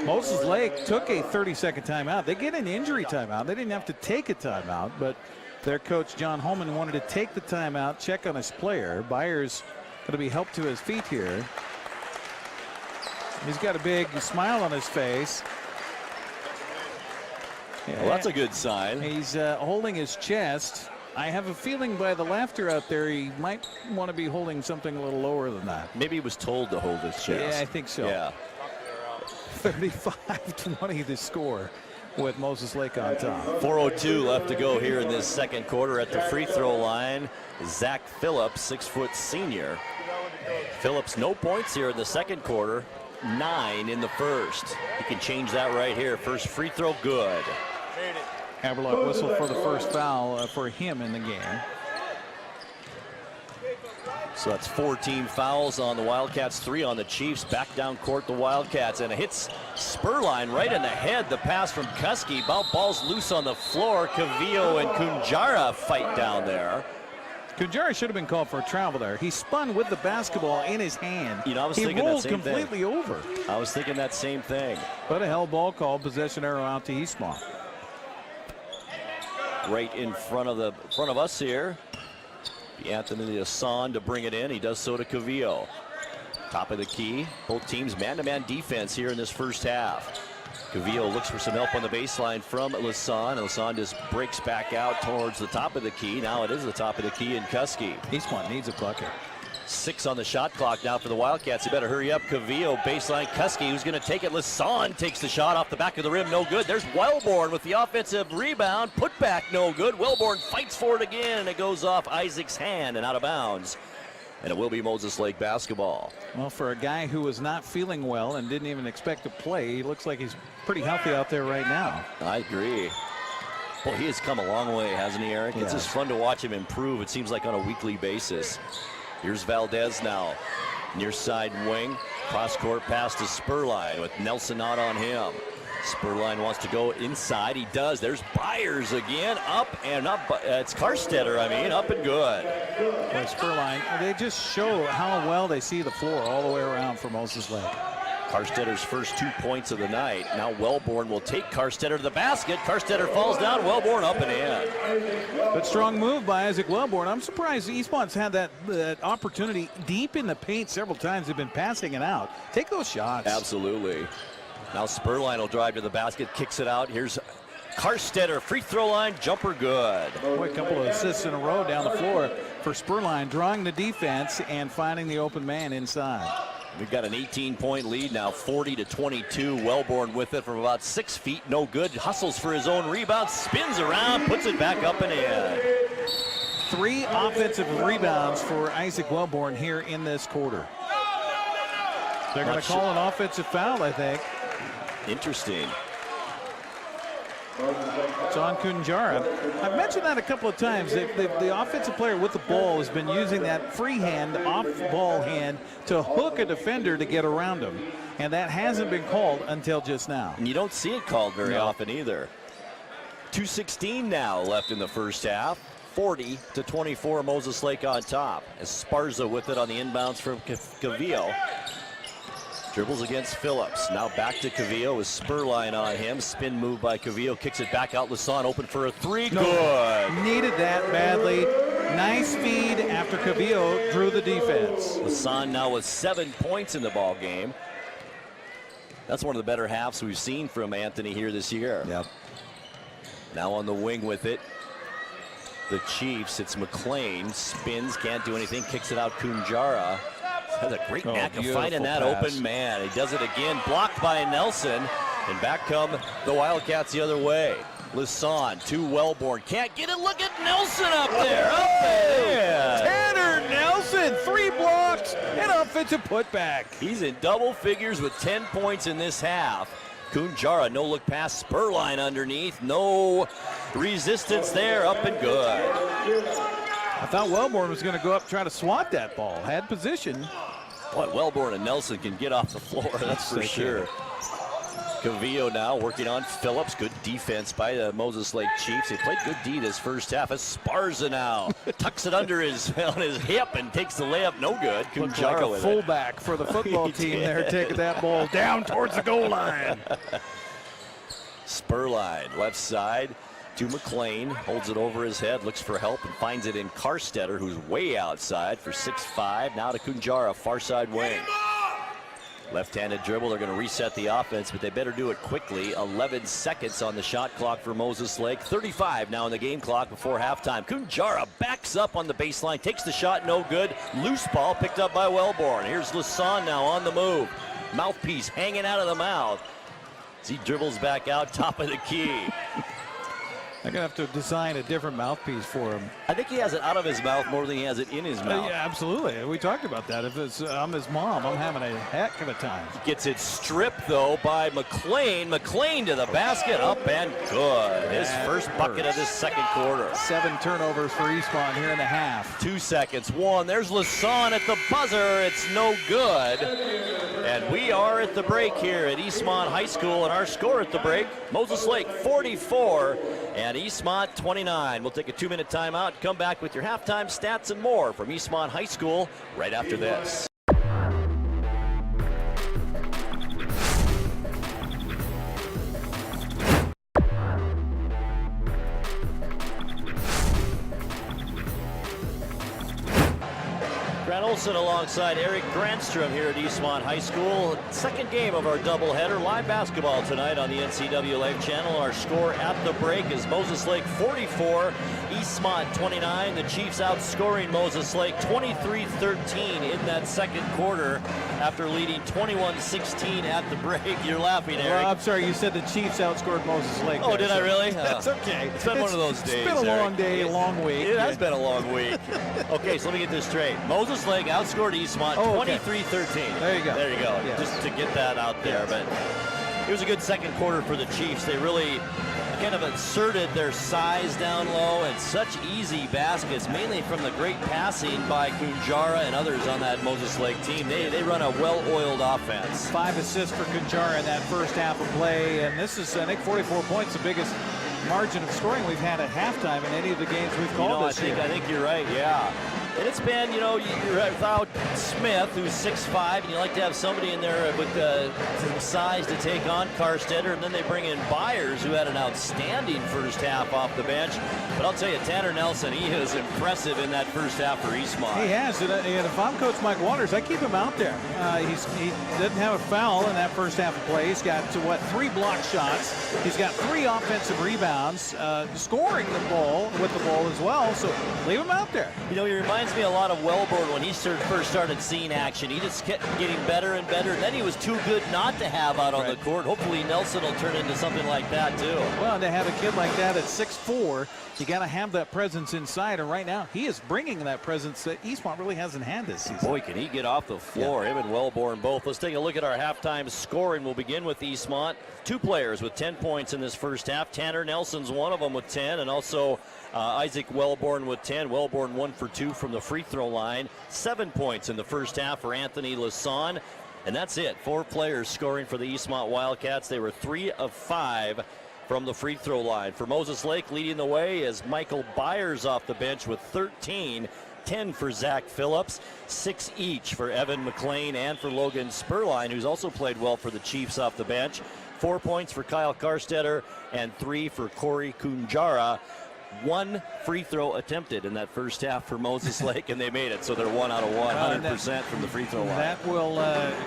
Moses Lake took a 30-second timeout. They get an injury timeout. They didn't have to take a timeout, but their coach, John Holman, wanted to take the timeout, check on his player. Byers going to be helped to his feet here. He's got a big smile on his face. Well, that's a good sign. He's holding his chest. I have a feeling by the laughter out there, he might want to be holding something a little lower than that. Maybe he was told to hold his chest. Yeah, I think so. Yeah. 35-20 the score with Moses Lake on top. 4:02 left to go here in this second quarter at the free throw line. Zach Phillips, 6-foot senior. Phillips, no points here in the second quarter, 9 in the first. He can change that right here. First free throw, good. Haberlock whistled for the first foul for him in the game. So that's 14 fouls on the Wildcats, 3 on the Chiefs. Back down court, the Wildcats, and it hits Spurline right in the head. The pass from Kuski. Ball's loose on the floor. Cavillo and Kunjara fight down there. Kunjara should have been called for a travel there. He spun with the basketball in his hand. You know, I was he thinking rolled that same completely thing. over. I was thinking that same thing. But a held ball called, possession arrow out to Eastmont. Right in front of us here. Anthony Hassan to bring it in. He does so to Cavillo. Top of the key. Both teams man-to-man defense here in this first half. Cavillo looks for some help on the baseline from Lasan. Lasan just breaks back out towards the top of the key. Now it is the top of the key in Kuski. Eastmont needs a bucket. 6 on the shot clock now for the Wildcats. You better hurry up. Cavillo, baseline. Kuski, who's going to take it. Lasan takes the shot off the back of the rim. No good. There's Wellborn with the offensive rebound. Put back, no good. Wellborn fights for it again, and it goes off Isaac's hand and out of bounds. And it will be Moses Lake basketball. Well, for a guy who was not feeling well and didn't even expect to play, he looks like he's pretty healthy out there right now. I agree. Well, he has come a long way, hasn't he, Eric? Yes. It's just fun to watch him improve, it seems like, on a weekly basis. Here's Valdez now. Near side wing. Cross-court pass to Spurline with Nelson not on him. Spurline wants to go inside. He does. There's Byers again. Up and up. It's Karstetter, up and good. Well, Spurline, they just show how well they see the floor all the way around for Moses Lake. Karstetter's first 2 points of the night. Now Wellborn will take Karstetter to the basket. Karstetter falls down. Wellborn up and in. But strong move by Isaac Wellborn. I'm surprised Eastmont's had that opportunity deep in the paint several times. They've been passing it out. Take those shots. Absolutely. Now Spurline will drive to the basket, kicks it out. Here's Karstetter, free throw line, jumper good. Boy, a couple of assists in a row down the floor for Spurline, drawing the defense and finding the open man inside. We've got an 18-point lead now, 40-22. Wellborn with it from about 6 feet, no good. Hustles for his own rebound, spins around, puts it back up and in. 3 offensive rebounds for Isaac Wellborn here in this quarter. They're going to call an offensive foul, I think. Interesting. It's on Kunjara. I've mentioned that a couple of times. The offensive player with the ball has been using that free hand, off-ball hand, to hook a defender to get around him. And that hasn't been called until just now. And you don't see it called very often either. 2:16 now left in the first half. 40-24, Moses Lake on top. As Esparza with it on the inbounds from Cavillo. Dribbles against Phillips. Now back to Cavillo with Spurline on him. Spin move by Cavillo. Kicks it back out. Lasan open for a 3. No. Good. Needed that badly. Nice feed after Cavillo drew the defense. Lasan now with 7 points in the ball game. That's one of the better halves we've seen from Anthony here this year. Yep. Now on the wing with it. The Chiefs. It's McLean. Spins. Can't do anything. Kicks it out. Kunjara. Has a great knack of finding that open man. He does it again, blocked by Nelson, and back come the Wildcats the other way. Lasan to Wellborn, can't get it. Look at Nelson up there. Up there. Tanner Nelson, 3 blocks and offensive putback. He's in double figures with 10 points in this half. Kunjara, no look pass, Spurline underneath, no resistance there, up and good. I thought Wellborn was going to go up and try to swat that ball. Had position. Boy, Wellborn and Nelson can get off the floor, that's for sure. Cavillo now working on Phillips. Good defense by the Moses Lake Chiefs. They played good D this first half. Esparza now tucks it under on his hip and takes the layup. No good. Looks like a fullback for the football team there, taking that ball down towards the goal line. Spurline, left side to McLean. Holds it over his head, looks for help, and finds it in Karstetter, who's way outside for 6'5". Now to Kunjara, far side wing. Left-handed dribble, they're going to reset the offense, but they better do it quickly. 11 seconds on the shot clock for Moses Lake. 35 now in the game clock before halftime. Kunjara backs up on the baseline, takes the shot, no good. Loose ball picked up by Wellborn. Here's Lasan now on the move. Mouthpiece hanging out of the mouth. As he dribbles back out, top of the key. They're going to have to design a different mouthpiece for him. I think he has it out of his mouth more than he has it in his mouth. Yeah, absolutely. We talked about that. If it's, I'm his mom, I'm having a heck of a time. Gets it stripped, though, by McLean. McLean to the basket, up and good. His first bucket of this second quarter. 7 turnovers for Eastmont here in the half. 2 seconds. 1. There's Lasan at the buzzer. It's no good. And we are at the break here at Eastmont High School, and our score at the break, Moses Lake 44 and Eastmont 29. We'll take a 2-minute timeout, come back with your halftime stats and more from Eastmont High School right after this. Grant Olson alongside Eric Grandstrom here at Eastmont High School. Second game of our doubleheader. Live basketball tonight on the NCW Live Channel. Our score at the break is Moses Lake 44, Eastmont 29. The Chiefs outscoring Moses Lake 23-13 in that second quarter after leading 21-16 at the break. You're laughing, Eric. Well, I'm sorry, you said the Chiefs outscored Moses Lake. Oh, did I really? That's okay. It's been one of those days, It's been a Eric. long day, a long week. It has been a long week. Okay, so let me get this straight. Moses Lake outscored Eastmont 23-13. There you go. There you go. Yes. Just to get that out there. Yes. But it was a good second quarter for the Chiefs. They really kind of asserted their size down low and such easy baskets, mainly from the great passing by Kunjara and others on that Moses Lake team. They run a well-oiled offense. 5 assists for Kunjara in that first half of play, and this is, I think, 44 points, the biggest margin of scoring we've had at halftime in any of the games we've called this year. I think you're right, yeah. And it's been, you're without Smith, who's 6'5", and you like to have somebody in there with some size to take on Carstetter, and then they bring in Byers, who had an outstanding first half off the bench. But I'll tell you, Tanner Nelson, he is impressive in that first half for Eastmont. He has, and if I'm Coach Mike Waters, I keep him out there. He doesn't have a foul in that first half of play. He's got, 3 block shots. He's got 3 offensive rebounds, scoring the ball with the ball as well, so leave him out there. He reminds me a lot of Wellborn when he first started seeing action. He just kept getting better and better, and then he was too good not to have out on the court. Hopefully Nelson will turn into something like that too. Well, to have a kid like that at 6'4", you got to have that presence inside, and right now he is bringing that presence that Eastmont really hasn't had this season. Boy, can he get off the floor. Him and Wellborn both. Let's take a look at our halftime scoring. We'll begin with Eastmont. 2 players with 10 points in this first half. Tanner Nelson's one of them with 10, and also Isaac Wellborn with 10. Wellborn 1 for 2 from the free throw line. 7 points in the first half for Anthony Lasan. And that's it. 4 players scoring for the Eastmont Wildcats. They were 3 of 5 from the free throw line. For Moses Lake, leading the way is Michael Byers off the bench with 13. 10 for Zach Phillips, 6 each for Evan McLean and for Logan Spurline, who's also played well for the Chiefs off the bench. 4 points for Kyle Carstetter and 3 for Corey Kunjara. 1 free throw attempted in that first half for Moses Lake, and they made it, so they're 1 out of 1, 100% from the free throw line. That will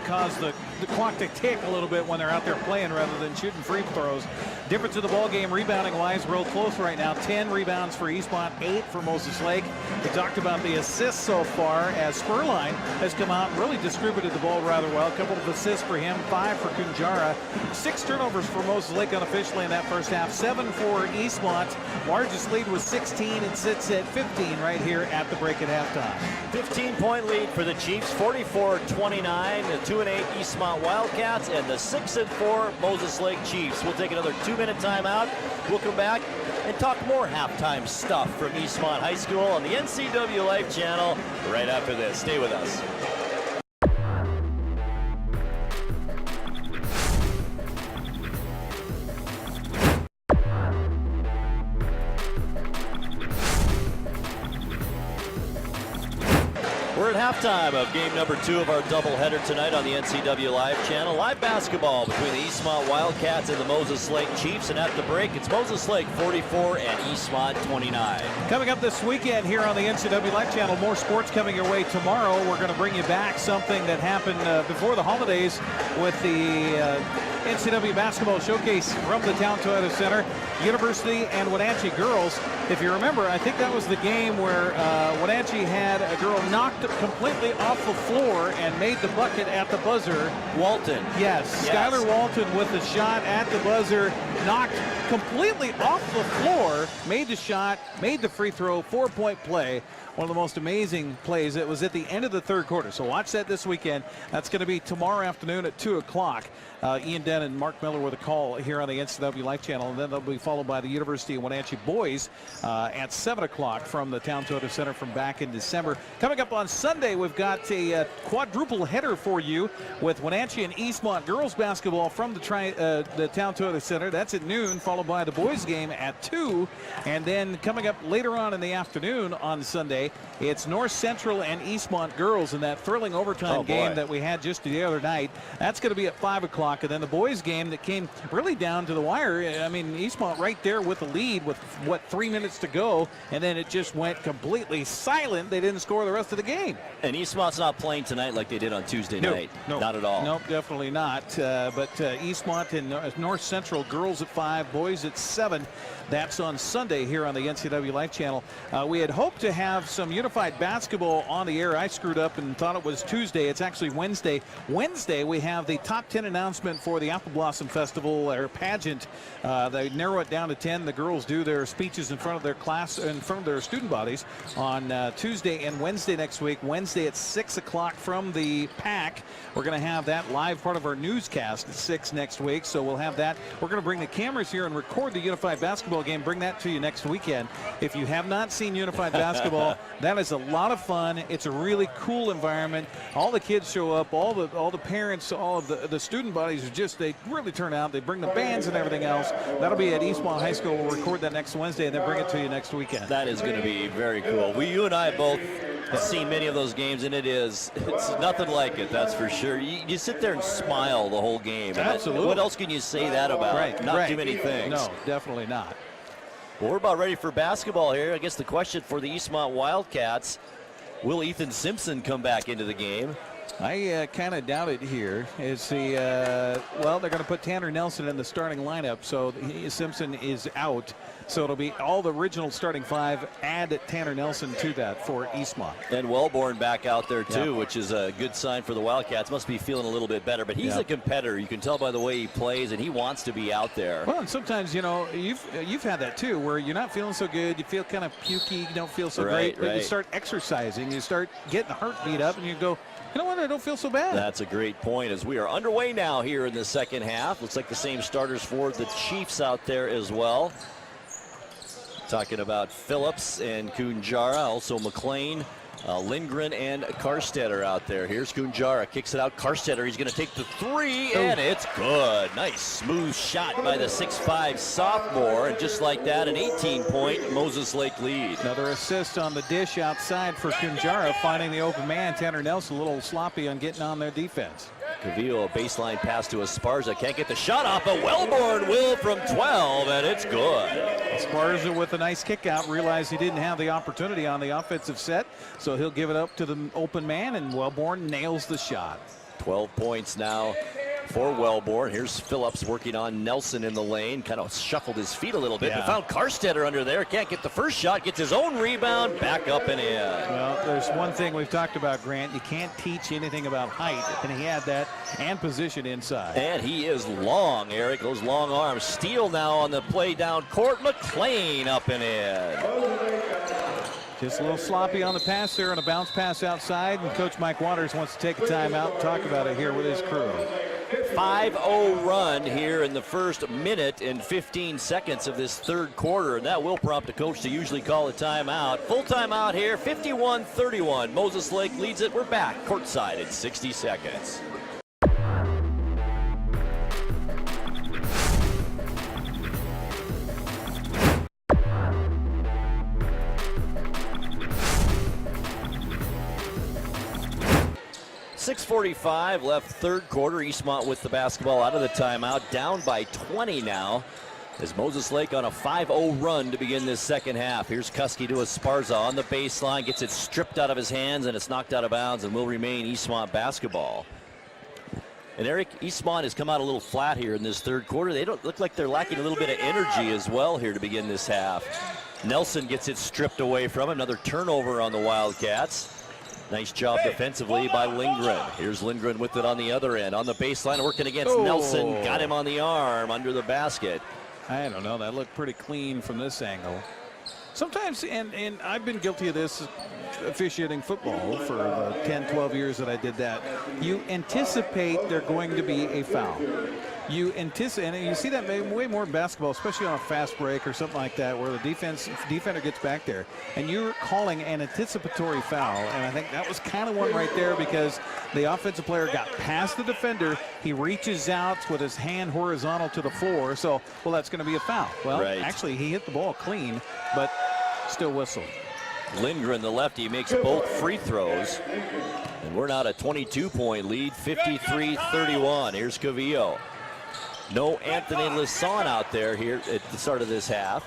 cause the clock to tick a little bit when they're out there playing rather than shooting free throws. Difference of the ball game rebounding-wise, real close right now. 10 rebounds for Eastmont, 8 for Moses Lake. We talked about the assists so far as Spurline has come out and really distributed the ball rather well. A couple of assists for him, 5 for Kunjara. 6 turnovers for Moses Lake unofficially in that first half. 7 for Eastmont. Largest lead was 16 and sits at 15 right here at the break at halftime. 15-point lead for the Chiefs, 44-29, the 2-8 Eastmont Wildcats, and the 6-4 Moses Lake Chiefs. We'll take another 2-minute timeout. We'll come back and talk more halftime stuff from Eastmont High School on the NCW Live Channel right after this. Stay with us. We're at halftime of game number 2 of our doubleheader tonight on the NCW Live channel. Live basketball between the Eastmont Wildcats and the Moses Lake Chiefs. And at the break, it's Moses Lake 44 and Eastmont 29. Coming up this weekend here on the NCW Live channel, more sports coming your way tomorrow. We're going to bring you back something that happened before the holidays with the NCW Basketball Showcase from the Town Toyota Center. University and Wenatchee girls. If you remember, I think that was the game where Wenatchee had a girl knocked completely off the floor and made the bucket at the buzzer. Walton. Yes. Skylar Walton with the shot at the buzzer, knocked completely off the floor, made the shot, made the free throw, 4-point play. One of the most amazing plays. It was at the end of the third quarter. So watch that this weekend. That's going to be tomorrow afternoon at 2 o'clock. Ian Denn and Mark Miller with a call here on the NCW Life channel. And then they'll be followed by the University of Wenatchee boys at 7 o'clock from the Town Toyota Center from back in December. Coming up on Sunday, we've got a quadruple header for you with Wenatchee and Eastmont girls basketball from the Town Toyota Center. That's at noon, followed by the boys game at 2. And then coming up later on in the afternoon on Sunday, it's North Central and Eastmont girls in that thrilling overtime game that we had just the other night. That's going to be at 5 o'clock. And then the boys game that came really down to the wire. I mean, Eastmont right there with the lead with, 3 minutes to go. And then it just went completely silent. They didn't score the rest of the game. And Eastmont's not playing tonight like they did on Tuesday night. No, not at all. No, definitely not. But Eastmont and North Central girls at 5, boys at 7. That's on Sunday here on the NCW Life channel. We had hoped to have some unified basketball on the air. I screwed up and thought it was Tuesday. It's actually Wednesday. Wednesday, we have the top 10 announcement for the Apple Blossom Festival or pageant. They narrow it down to 10. The girls do their speeches in front of their class, in front of their student bodies on Tuesday and Wednesday next week. Wednesday at 6 o'clock from the PAC. We're going to have that live part of our newscast at 6 next week. So we'll have that. We're going to bring the cameras here and record the unified basketball game. Bring that to you next weekend. If you have not seen unified basketball, that is a lot of fun. It's a really cool environment. All the kids show up, all the parents, all of the student bodies are just, they really turn out. They bring the bands and everything else. That'll be at Eastmont High School. We'll record that next Wednesday and then bring it to you next weekend. That is going to be very cool. You and I both have seen many of those games, and it's nothing like it, that's for sure. You sit there and smile the whole game. Absolutely. What else can you say that about? Right. Not too many things. No, definitely not. Well, we're about ready for basketball here. I guess the question for the Eastmont Wildcats, will Ethan Simpson come back into the game? I kind of doubt it here. Is well, they're going to put Tanner Nelson in the starting lineup, so Simpson is out. So it'll be all the original starting 5. Add Tanner Nelson to that for Eastmont. And Wellborn back out there too, which is a good sign for the Wildcats. Must be feeling a little bit better, but he's a competitor. You can tell by the way he plays, and he wants to be out there. Well, and sometimes you've had that too, where you're not feeling so good, you feel kind of pukey, you don't feel so great, but you start exercising, you start getting the heartbeat up, and you go, you know what, I don't feel so bad. That's a great point as we are underway now here in the second half. Looks like the same starters for the Chiefs out there as well. Talking about Phillips and Kunjara, also McLean, Lindgren and Karstetter out there. Here's Kunjara, kicks it out. Karstetter, he's going to take the 3, and it's good. Nice smooth shot by the 6'5 sophomore, and just like that, an 18-point Moses Lake lead. Another assist on the dish outside for Kunjara, finding the open man. Tanner Nelson a little sloppy on getting on their defense. Cavillo, a baseline pass to Esparza. Can't get the shot off, but Wellborn will from 12, and it's good. Esparza with a nice kick out, realized he didn't have the opportunity on the offensive set, so he'll give it up to the open man, and Wellborn nails the shot. 12 points now for Wellborn. Here's Phillips working on Nelson in the lane. Kind of shuffled his feet a little bit, but found Karstetter under there. Can't get the first shot. Gets his own rebound. Back up and in. Well, there's one thing we've talked about, Grant. You can't teach anything about height, and he had that, and position inside. And he is long, Eric. Those long arms. Steele now on the play down court. McLean up and in. Just a little sloppy on the pass there, and a bounce pass outside, and Coach Mike Waters wants to take a timeout and talk about it here with his crew. 5-0 run here in the first minute and 15 seconds of this third quarter, and that will prompt the coach to usually call a timeout. Full timeout here, 51-31. Moses Lake leads it. We're back courtside in 60 seconds. 6:45 left third quarter. Eastmont with the basketball out of the timeout. Down by 20 now. As Moses Lake on a 5-0 run to begin this second half. Here's Kuski to Esparza on the baseline. Gets it stripped out of his hands, and it's knocked out of bounds and will remain Eastmont basketball. And Eric, Eastmont has come out a little flat here in this third quarter. They don't look like they're lacking a little bit of energy as well here to begin this half. Nelson gets it stripped away from him. Another turnover on the Wildcats. Nice job defensively by Lindgren. Here's Lindgren with it on the other end. On the baseline, working against Nelson. Got him on the arm under the basket. I don't know. That looked pretty clean from this angle. Sometimes, and I've been guilty of this officiating football for the 10, 12 years that I did that. You anticipate there going to be a foul. You anticipate, and you see that way more in basketball, especially on a fast break or something like that, where the defender gets back there, and you're calling an anticipatory foul. And I think that was kind of one right there, because the offensive player got past the defender. He reaches out with his hand horizontal to the floor. So, well, that's going to be a foul. Well, actually, he hit the ball clean, but still whistled. Lindgren, the lefty, makes both free throws. And we're now at a 22-point lead, 53-31. Here's Cavillo. No Anthony Lisson out there here at the start of this half.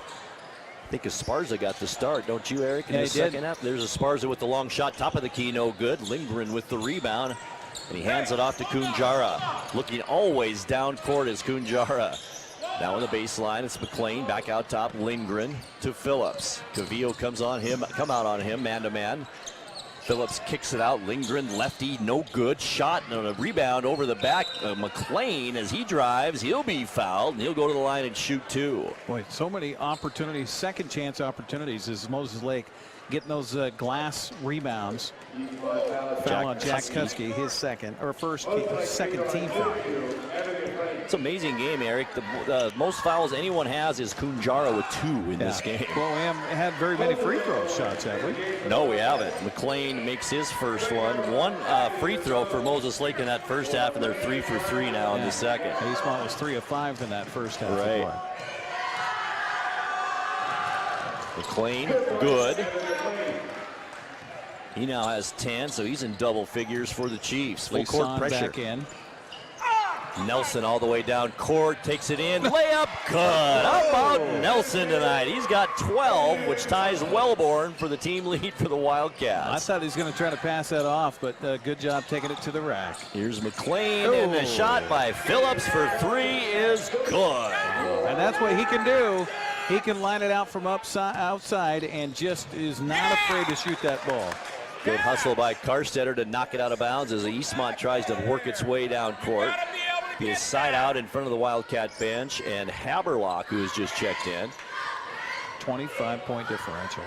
I think Esparza got the start, don't you, Eric, in the second half? There's Esparza with the long shot, top of the key, no good. Lindgren with the rebound, and he hands it off to Kunjara. Looking always down court is Kunjara. Now on the baseline, it's McLean back out top. Lindgren to Phillips. Cavillo come out on him, man-to-man. Phillips kicks it out. Lindgren, lefty, no good. Shot and a rebound over the back. McLean, as he drives, he'll be fouled, and he'll go to the line and shoot two. Boy, so many opportunities, second chance opportunities as Moses Lake getting those glass rebounds. Foul on Jack Kuski, his second team foul. It's an amazing game, Eric. The most fouls anyone has is Kunjara with 2 in this game. Well, we haven't had very many free throw shots, have we? No, we haven't. McLean makes his first one. One free throw for Moses Lake in that first half, and they're 3 for 3 now in the second. Eastmont was 3 of 5 in that first half. Right. McLean, good. He now has 10, so he's in double figures for the Chiefs. Full court pressure. Back in. Nelson all the way down court, takes it in, layup, good. How about Nelson tonight? He's got 12, which ties Wellborn for the team lead for the Wildcats. I thought he was going to try to pass that off, but good job taking it to the rack. Here's McLean, and the shot by Phillips for 3 is good. And that's what he can do. He can line it out from outside and just is not afraid to shoot that ball. Good hustle by Karstetter to knock it out of bounds as Eastmont tries to work its way down court. He is side out in front of the Wildcat bench, and Haberlock, who has just checked in. 25-point differential.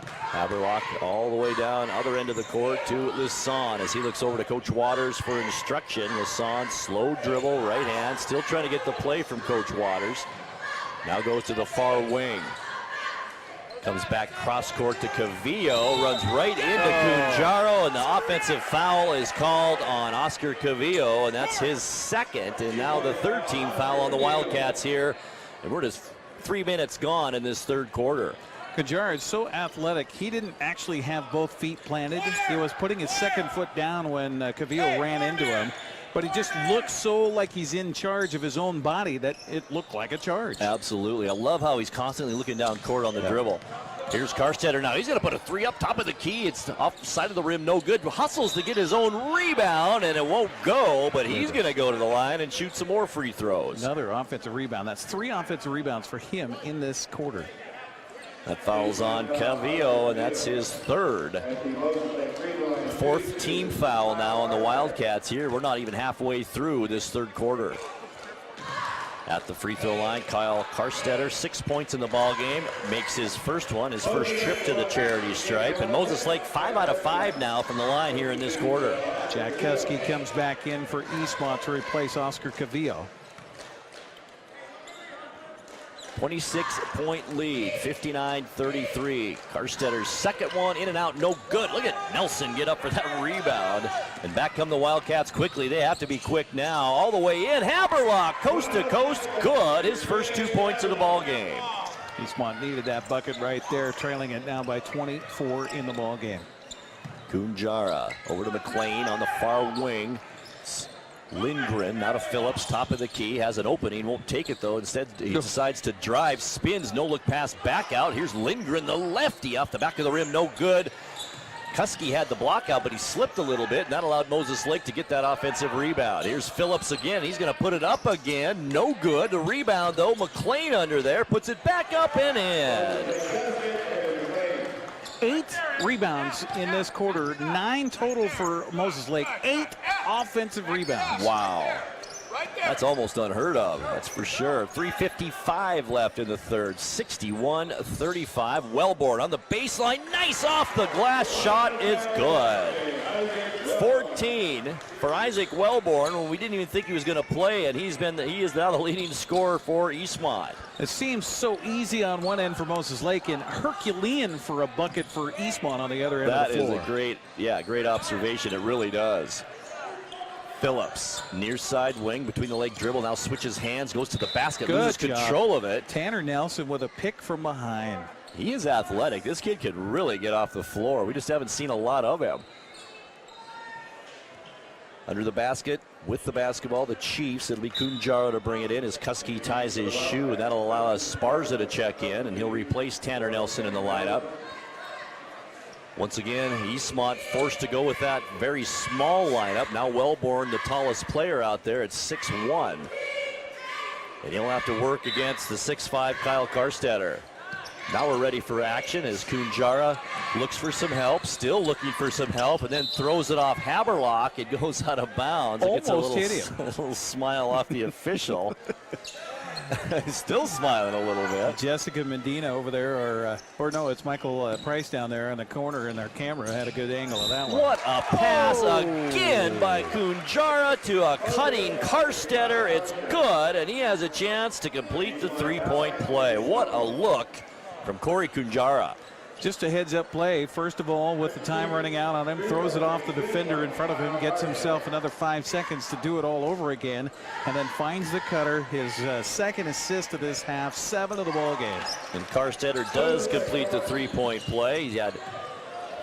Haberlock all the way down other end of the court to Lisson as he looks over to Coach Waters for instruction. Lisson, slow dribble, right hand, still trying to get the play from Coach Waters. Now goes to the far wing. Comes back cross court to Cavillo, runs right into Kunjara, and the offensive foul is called on Oscar Cavillo, and that's his second, and now the third team foul on the Wildcats here. And we're just 3 minutes gone in this third quarter. Kunjara is so athletic, he didn't actually have both feet planted. He was putting his second foot down when Cavillo ran into him. But he just looks so like he's in charge of his own body that it looked like a charge. Absolutely. I love how he's constantly looking down court on the dribble. Here's Karstetter now. He's going to put a 3 up top of the key. It's off the side of the rim, no good. Hustles to get his own rebound, and it won't go, but he's going to go to the line and shoot some more free throws. Another offensive rebound. That's 3 offensive rebounds for him in this quarter. That foul's on Cavillo, and that's his third. Fourth team foul now on the Wildcats here. We're not even halfway through this third quarter. At the free throw line, Kyle Karstetter, 6 points in the ball game, makes his first one, his first trip to the charity stripe. And Moses Lake 5 out of 5 now from the line here in this quarter. Jack Kuski comes back in for Eastmont to replace Oscar Cavillo. 26-point lead, 59-33. Karstetter's second one, in and out, no good. Look at Nelson get up for that rebound. And back come the Wildcats quickly. They have to be quick now. All the way in, Haberlock, coast to coast, good. His first 2 points of the ball game. Eastmont needed that bucket right there, trailing it now by 24 in the ball game. Kunjara over to McLean on the far wing. Lindgren, now to Phillips, top of the key, has an opening, won't take it though. Instead, he decides to drive, spins, no look pass, back out. Here's Lindgren, the lefty, off the back of the rim, no good. Kuski had the block out, but he slipped a little bit, and that allowed Moses Lake to get that offensive rebound. Here's Phillips again. He's going to put it up again. No good. The rebound, though. McLean under there puts it back up and in. 8 rebounds in this quarter. 9 total for Moses Lake. 8 offensive rebounds. Wow. That's almost unheard of, that's for sure. 3:55 left in the third. 61-35. Wellborn on the baseline. Nice off the glass shot is good. 14 for Isaac Wellborn when we didn't even think he was going to play, and he is now the leading scorer for Eastmont. It seems so easy on one end for Moses Lake and Herculean for a bucket for Eastmont on the other end of the floor. That is a great observation. It really does. Phillips, near side wing, between the leg dribble, now switches hands, goes to the basket, loses control of it. Tanner Nelson with a pick from behind. He is athletic. This kid could really get off the floor. We just haven't seen a lot of him. Under the basket, with the basketball, the Chiefs. It'll be Kunjara to bring it in as Kuski ties his shoe, and that'll allow Esparza to check in, and he'll replace Tanner Nelson in the lineup. Once again, Eastmont forced to go with that very small lineup. Now Wellborn, the tallest player out there at 6'1". And he'll have to work against the 6'5" Kyle Karstetter. Now we're ready for action as Kunjara looks for some help, still looking for some help, and then throws it off Haberlock. It goes out of bounds. Almost it gets hit him. a little smile off the official. He's still smiling a little bit. Jessica Medina over there, or no, it's Michael Price down there in the corner, and their camera had a good angle of that one. What a pass again by Kunjara to a cutting Karstetter. It's good, and he has a chance to complete the three-point play. What a look from Corey Kunjara. Just a heads-up play. First of all, with the time running out on him, throws it off the defender in front of him, gets himself another 5 seconds to do it all over again, and then finds the cutter. His second assist of this half, 7 of the ball game. And Karstetter does complete the three-point play. He had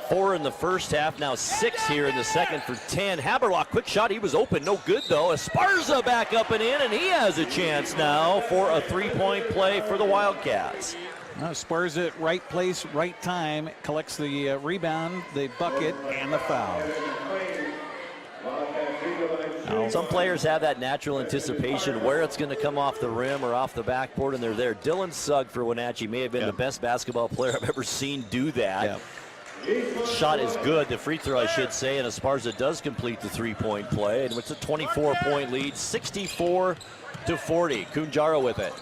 4 in the first half, now 6 here in the second for 10. Haberlock, quick shot. He was open, no good though. Esparza back up and in, and he has a chance now for a three-point play for the Wildcats. Spurs it, right place, right time, collects the rebound, the bucket, and the foul. Some players have that natural anticipation where it's going to come off the rim or off the backboard, and they're there. Dylan Sugg for Wenatchee may have been the best basketball player I've ever seen do that. Shot is good, the free throw I should say, and Esparza does complete the three-point play, and it's a 24-point lead, 64-40. Kunjara with it.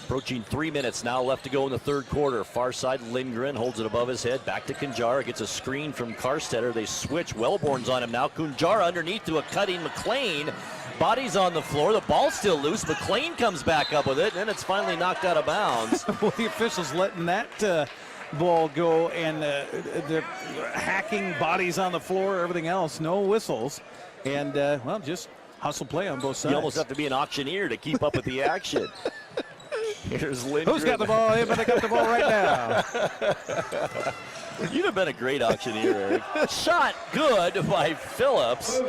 Approaching 3 minutes now left to go in the third quarter. Far side, Lindgren holds it above his head. Back to Kunjara, gets a screen from Karstetter. They switch. Wellborn's on him now. Kunjara underneath to a cutting McLean. Body's on the floor. The ball's still loose. McLean comes back up with it, and then it's finally knocked out of bounds. Well, the officials letting that ball go, and they're hacking bodies on the floor, everything else. No whistles. And, well, just hustle play on both sides. You almost have to be an auctioneer to keep up with the action. Here's Lindgren. Who's got the ball? Anybody got the ball right now? You'd have been a great auctioneer, Eric. Shot good by Phillips.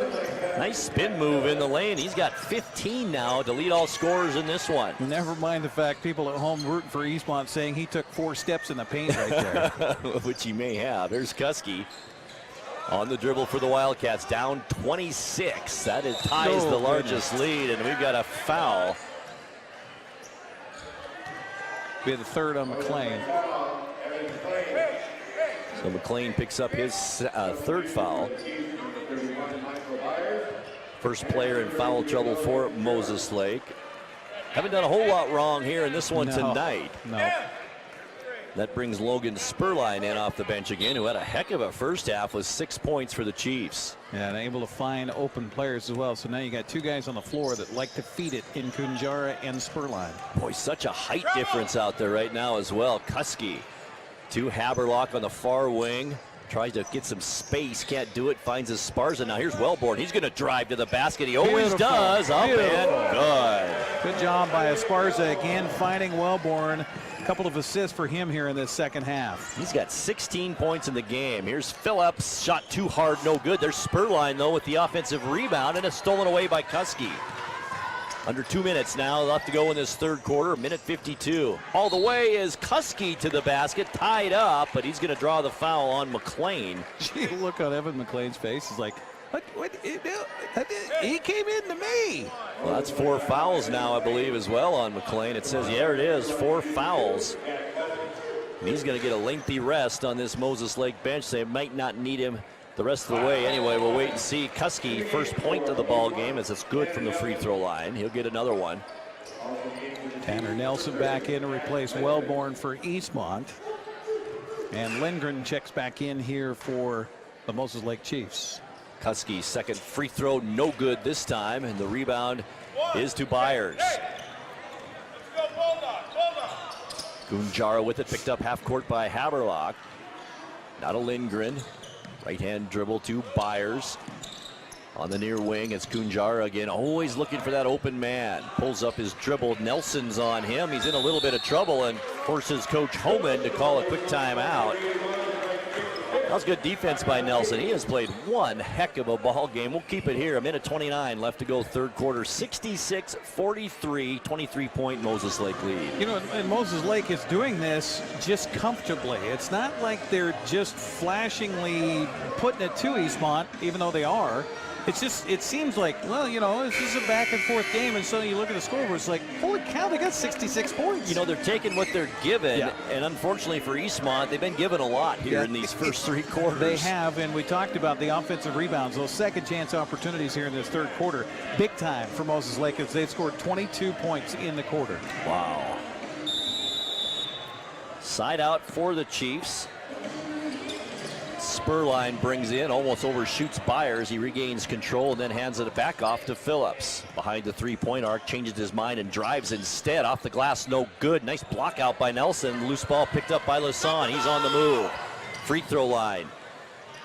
Nice spin move in the lane. He's got 15 now to lead all scorers in this one. Never mind the fact people at home rooting for Eastmont saying he took 4 steps in the paint right there. Which he may have. There's Kuski on the dribble for the Wildcats. Down 26. That ties the largest lead, and we've got a foul. Be the third on McLean. So McLean picks up his third foul. First player in foul trouble for Moses Lake. Haven't done a whole lot wrong here in this one tonight. No. That brings Logan Spurline in off the bench again, who had a heck of a first half with 6 points for the Chiefs. Yeah, and able to find open players as well. So now you got 2 guys on the floor that like to feed it in Kunjara and Spurline. Boy, such a height difference out there right now as well. Kuski to Haberlock on the far wing. Tries to get some space, can't do it, finds his Esparza. Now here's Wellborn. He's going to drive to the basket. He always does. Up and good. Good job by Esparza again, finding Wellborn. A couple of assists for him here in this second half. He's got 16 points in the game. Here's Phillips, shot too hard, no good. There's Spurline, though, with the offensive rebound, and it's stolen away by Kuski. Under 2 minutes now left to go in this third quarter, minute 52. All the way is Kuski to the basket, tied up, but he's going to draw the foul on McLean. Gee, look on Evan McLean's face. He's like, what he came into me. Well, that's 4 fouls now, I believe, as well on McLean. It says, yeah, it is, 4 fouls. And he's going to get a lengthy rest on this Moses Lake bench. They might not need him the rest of the way. Anyway, we'll wait and see. Kuski, first point of the ball game, as it's good from the free throw line. He'll get another one. Tanner Nelson back in to replace Wellborn for Eastmont. And Lindgren checks back in here for the Moses Lake Chiefs. Kuski's second free throw, no good this time, and the rebound is to Byers. Gunjara with it, picked up half court by Haberlock. Now to Lindgren. Right hand dribble to Byers. On the near wing, it's Gunjara again, always looking for that open man. Pulls up his dribble, Nelson's on him. He's in a little bit of trouble and forces Coach Homan to call a quick timeout. That was good defense by Nelson. He has played one heck of a ball game. We'll keep it here. A minute 29 left to go, third quarter. 66-43, 23-point Moses Lake lead. You know, and Moses Lake is doing this just comfortably. It's not like they're just flashingly putting it to Eastmont, even though they are. It's just, it seems like, well, you know, this is a back and forth game, and so you look at the scoreboard, it's like, holy cow, they got 66 points. You know, they're taking what they're given, Yeah. and unfortunately for Eastmont, they've been given a lot here in these first 3 quarters. They have, and we talked about the offensive rebounds, those second chance opportunities here in this third quarter. Big time for Moses Lake as they've scored 22 points in the quarter. Wow. Side out for the Chiefs. Spurline brings in, almost overshoots Byers. He regains control and then hands it back off to Phillips. Behind the three-point arc, changes his mind and drives instead. Off the glass, no good. Nice block out by Nelson. Loose ball picked up by Lasan. He's on the move. Free throw line.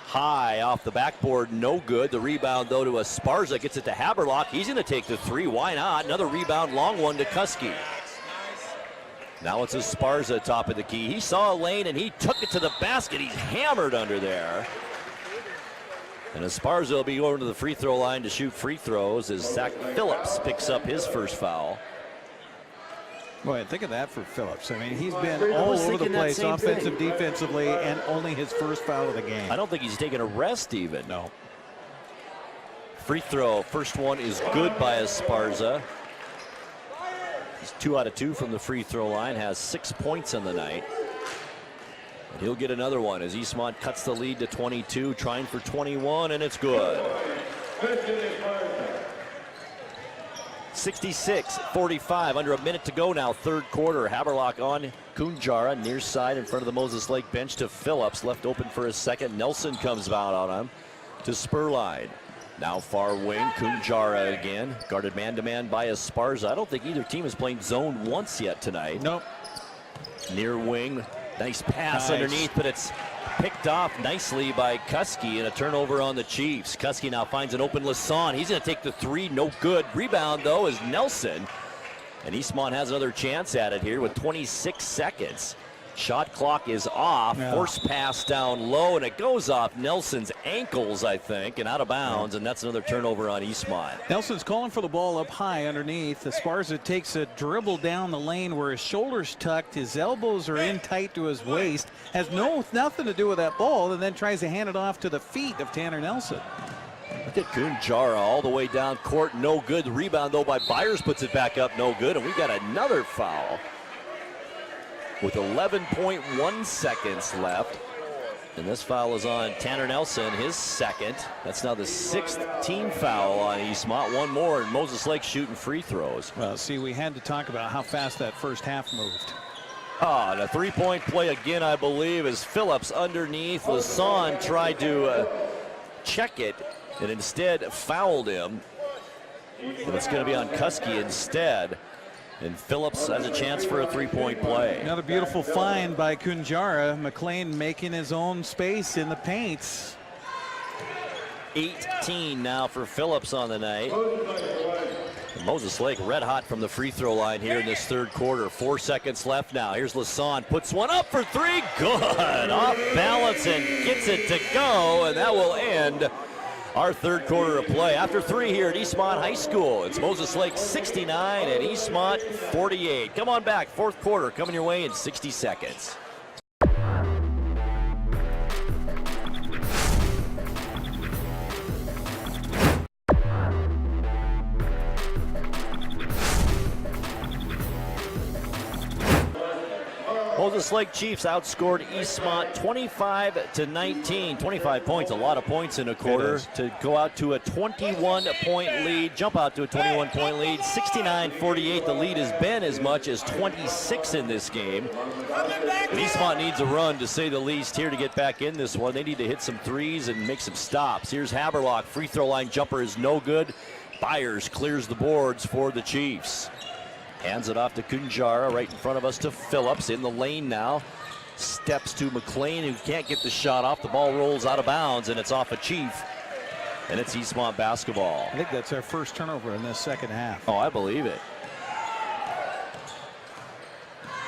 High off the backboard, no good. The rebound, though, to Esparza. Gets it to Haberlock. He's going to take the three. Why not? Another rebound, long one to Kuski. Now it's Esparza top of the key. He saw a lane and he took it to the basket. He's hammered under there. And Esparza will be going to the free throw line to shoot free throws as Zach Phillips picks up his first foul. Boy, think of that for Phillips. I mean, he's been all over the place, offensive, defensively, and only his first foul of the game. I don't think he's taken a rest even. No. Free throw, first one is good by Esparza. He's 2 out of 2 from the free throw line, has 6 points on the night. And he'll get another one as Eastmont cuts the lead to 22, trying for 21, and it's good. 66-45, under a minute to go now, third quarter. Haberlock on Kunjara, near side in front of the Moses Lake bench to Phillips, left open for a second. Nelson comes out on him to Spurline. Now far wing, Kunjara again, guarded man-to-man by Esparza. I don't think either team is playing zone once yet tonight. Nope. Near wing, nice pass underneath, but it's picked off nicely by Kuski, and a turnover on the Chiefs. Kuski now finds an open Lasan. He's going to take the three, no good. Rebound, though, is Nelson. And Eastmont has another chance at it here with 26 seconds. Shot clock is off. Yeah. Force pass down low, and it goes off Nelson's ankles, I think, and out of bounds, and that's another turnover on Eastmont. Nelson's calling for the ball up high underneath. Esparza takes a dribble down the lane where his shoulder's tucked, his elbows are in tight to his waist, has nothing to do with that ball, and then tries to hand it off to the feet of Tanner Nelson. Look at Kunjara all the way down court, no good. The rebound, though, by Byers puts it back up, no good, and we got another foul with 11.1 seconds left. And this foul is on Tanner Nelson, his second. That's now the 6th team foul on Eastmont. One more, and Moses Lake shooting free throws. Well, see, we had to talk about how fast that first half moved. And a three-point play again, I believe, as Phillips underneath. Lasan tried to check it, and instead fouled him. And it's going to be on Kuski instead. And Phillips has a chance for a three-point play. Another beautiful find by Kunjara. McLean making his own space in the paints. 18 now for Phillips on the night. Moses Lake red hot from the free throw line here in this third quarter. 4 seconds left now. Here's Lasan, puts one up for three. Good. Off balance and gets it to go, and that will end our third quarter of play. After three here at Eastmont High School, it's Moses Lake 69 and Eastmont 48. Come on back, fourth quarter coming your way in 60 seconds. Moses Lake Chiefs outscored Eastmont 25-19. 25 points, a lot of points in a quarter to go out to a 21-point lead, jump out to a 21-point lead. 69-48, the lead has been as much as 26 in this game. But Eastmont needs a run, to say the least, here to get back in this one. They need to hit some threes and make some stops. Here's Haberlock, free throw line jumper is no good. Byers clears the boards for the Chiefs. Hands it off to Kunjara, right in front of us to Phillips, in the lane now. Steps to McLean, who can't get the shot off. The ball rolls out of bounds, and it's off a Chief. And it's Eastmont basketball. I think that's our first turnover in this second half. Oh, I believe it.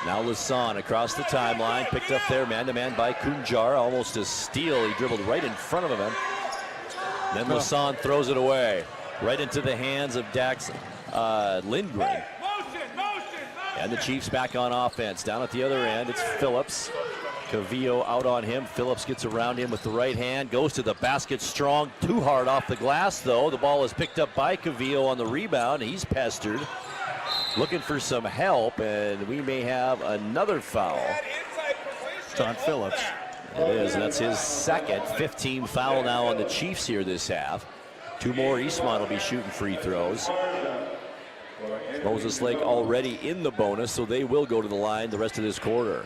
Now Lasan across the timeline, picked up there man-to-man by Kunjara. Almost a steal, he dribbled right in front of him. Then Lasan throws it away, right into the hands of Dax Lindgren. And the Chiefs back on offense. Down at the other end, it's Phillips. Cavillo out on him. Phillips gets around him with the right hand. Goes to the basket strong. Too hard off the glass, though. The ball is picked up by Cavillo on the rebound. He's pestered. Looking for some help, and we may have another foul. It's on Phillips. It is, and that's his second. 15 foul now on the Chiefs here this half. Two more. Eastmont will be shooting free throws. Moses Lake already in the bonus, so they will go to the line the rest of this quarter.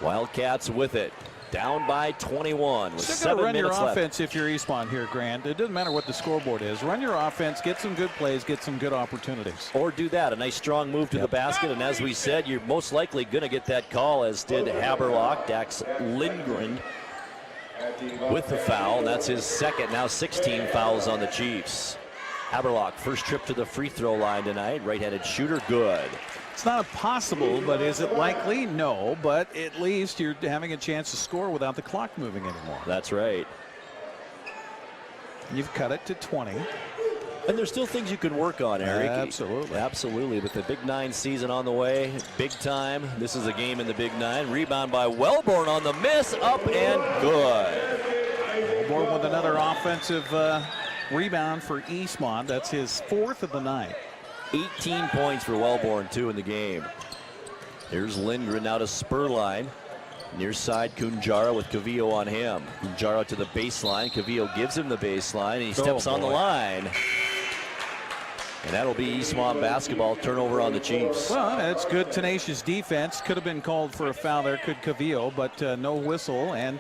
Wildcats with it, down by 21 with 7 minutes left. Run your offense if you're Eastmont here, Grant. It doesn't matter what the scoreboard is. Run your offense, get some good plays, get some good opportunities. Or do that. A nice strong move to the basket, and as we said, you're most likely going to get that call, as did Haberlock. Dax Lindgren with the foul, and that's his second. Now 16 fouls on the Chiefs. Haberlock, first trip to the free throw line tonight. Right-handed shooter, good. It's not impossible, but is it likely? No, but at least you're having a chance to score without the clock moving anymore. That's right. You've cut it to 20. And there's still things you can work on, Eric. Absolutely. Absolutely. With the Big Nine season on the way, big time. This is a game in the Big Nine. Rebound by Wellborn on the miss, up and good. Wellborn with another offensive rebound for Eastmont. That's his fourth of the night. 18 points for Wellborn, too, in the game. Here's Lindgren now to Spurline. Near side, Kunjara with Cavillo on him. Kunjara to the baseline. Cavillo gives him the baseline, and he steps on the line. And that'll be Eastmont basketball. Turnover on the Chiefs. Well, that's good, tenacious defense. Could have been called for a foul there, could Cavillo, but no whistle, and,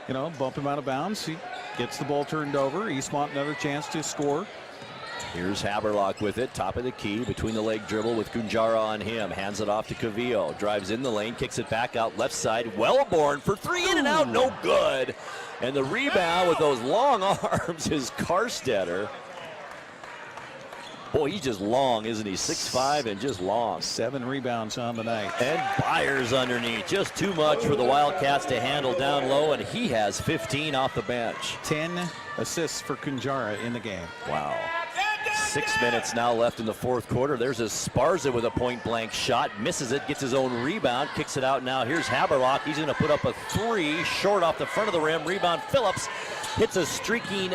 you know, bump him out of bounds. He gets the ball turned over. Eastmont another chance to score. Here's Haberlock with it, top of the key, between the leg dribble with Kunjara on him. Hands it off to Cavillo. Drives in the lane, kicks it back out left side. Wellborn for three, in and out, no good. And the rebound with those long arms is Karstetter. Boy, he's just long, isn't he? 6'5" and just long. 7 rebounds on the night. And Byers underneath. Just too much for the Wildcats to handle down low, and he has 15 off the bench. 10 assists for Kunjara in the game. Wow. 6 minutes now left in the fourth quarter. There's Esparza with a point-blank shot. Misses it, gets his own rebound, kicks it out now. Here's Haberlock. He's going to put up a three, short off the front of the rim. Rebound, Phillips hits a streaking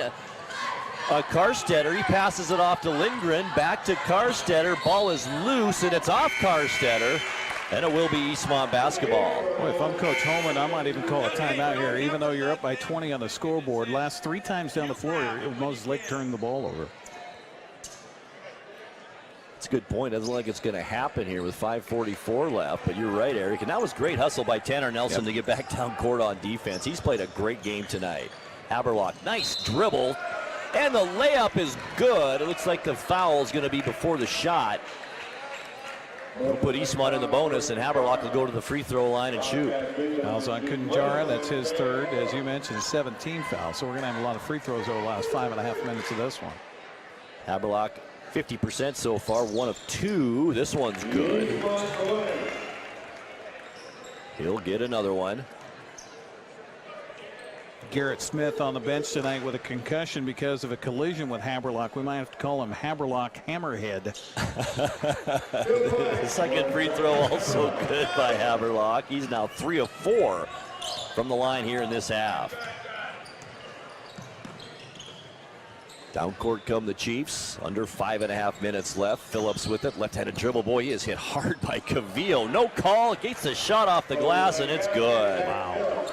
Karstetter. He passes it off to Lindgren. Back to Karstetter. Ball is loose, and it's off Karstetter. And it will be Eastmont basketball. Boy, if I'm Coach Holman, I might even call a timeout here, even though you're up by 20 on the scoreboard. Last 3 times down the floor, Moses Lake turned the ball over. That's a good point. Doesn't look like it's going to happen here with 5:44 left, but you're right, Eric. And that was great hustle by Tanner Nelson to get back down court on defense. He's played a great game tonight. Haberlock, nice dribble. And the layup is good. It looks like the foul is going to be before the shot. We'll put Eastmont in the bonus, and Haberlock will go to the free throw line and shoot. Fouls on Kunjara. That's his third. As you mentioned, 17 fouls. So we're going to have a lot of free throws over the last 5.5 minutes of this one. Haberlock 50% so far, 1 of 2. This one's good. He'll get another one. Garrett Smith on the bench tonight with a concussion because of a collision with Haberlock. We might have to call him Haberlock Hammerhead. The second free throw also good by Haberlock. He's now 3 of 4 from the line here in this half. Down court come the Chiefs. Under 5.5 minutes left. Phillips with it. Left-handed dribble. Boy, he is hit hard by Cavillo. No call. Gets the shot off the glass, and it's good. Wow.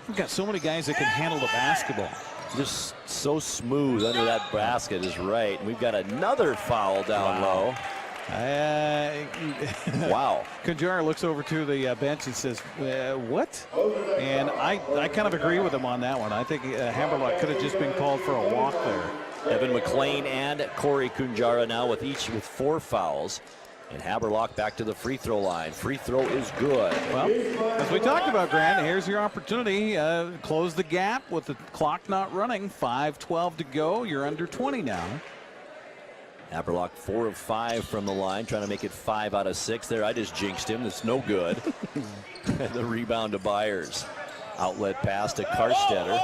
We've got so many guys that can handle the basketball. Just so smooth under that basket is right. And we've got another foul down low. Wow. Kunjara looks over to the bench and says, what? And I kind of agree with him on that one. I think Haberlock could have just been called for a walk there. Evan McLean and Corey Kunjara now with 4 fouls. And Haberlock back to the free throw line. Free throw is good. Well, as we talked about, Grant, here's your opportunity. Close the gap with the clock not running. 5:12 to go. You're under 20 now. Haberlock 4 of 5 from the line, trying to make it 5 out of 6 there. I just jinxed him. That's no good. The rebound to Byers. Outlet pass to Karstetter.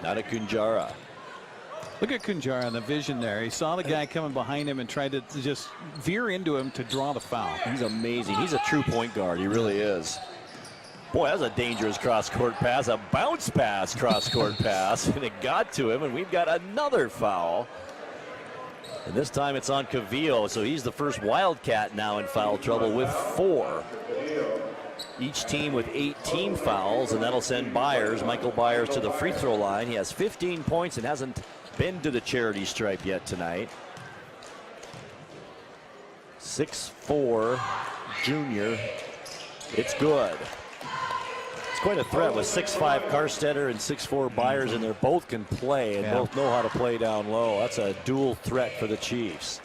Now to Kunjara. Look at Kunjara and the vision there. He saw the guy coming behind him and tried to just veer into him to draw the foul. He's amazing. He's a true point guard. He really is. Boy, that was a dangerous cross-court pass, a bounce pass cross-court pass, and it got to him, and we've got another foul. And this time it's on Cavillo, so he's the first Wildcat now in foul trouble with 4. Each team with 8 team fouls, and that'll send Michael Byers, to the free throw line. He has 15 points and hasn't been to the charity stripe yet tonight. 6'4", junior. It's good. It's quite a threat with 6'5" Karstetter and 6'4" Byers, and they both can play and both know how to play down low. That's a dual threat for the Chiefs.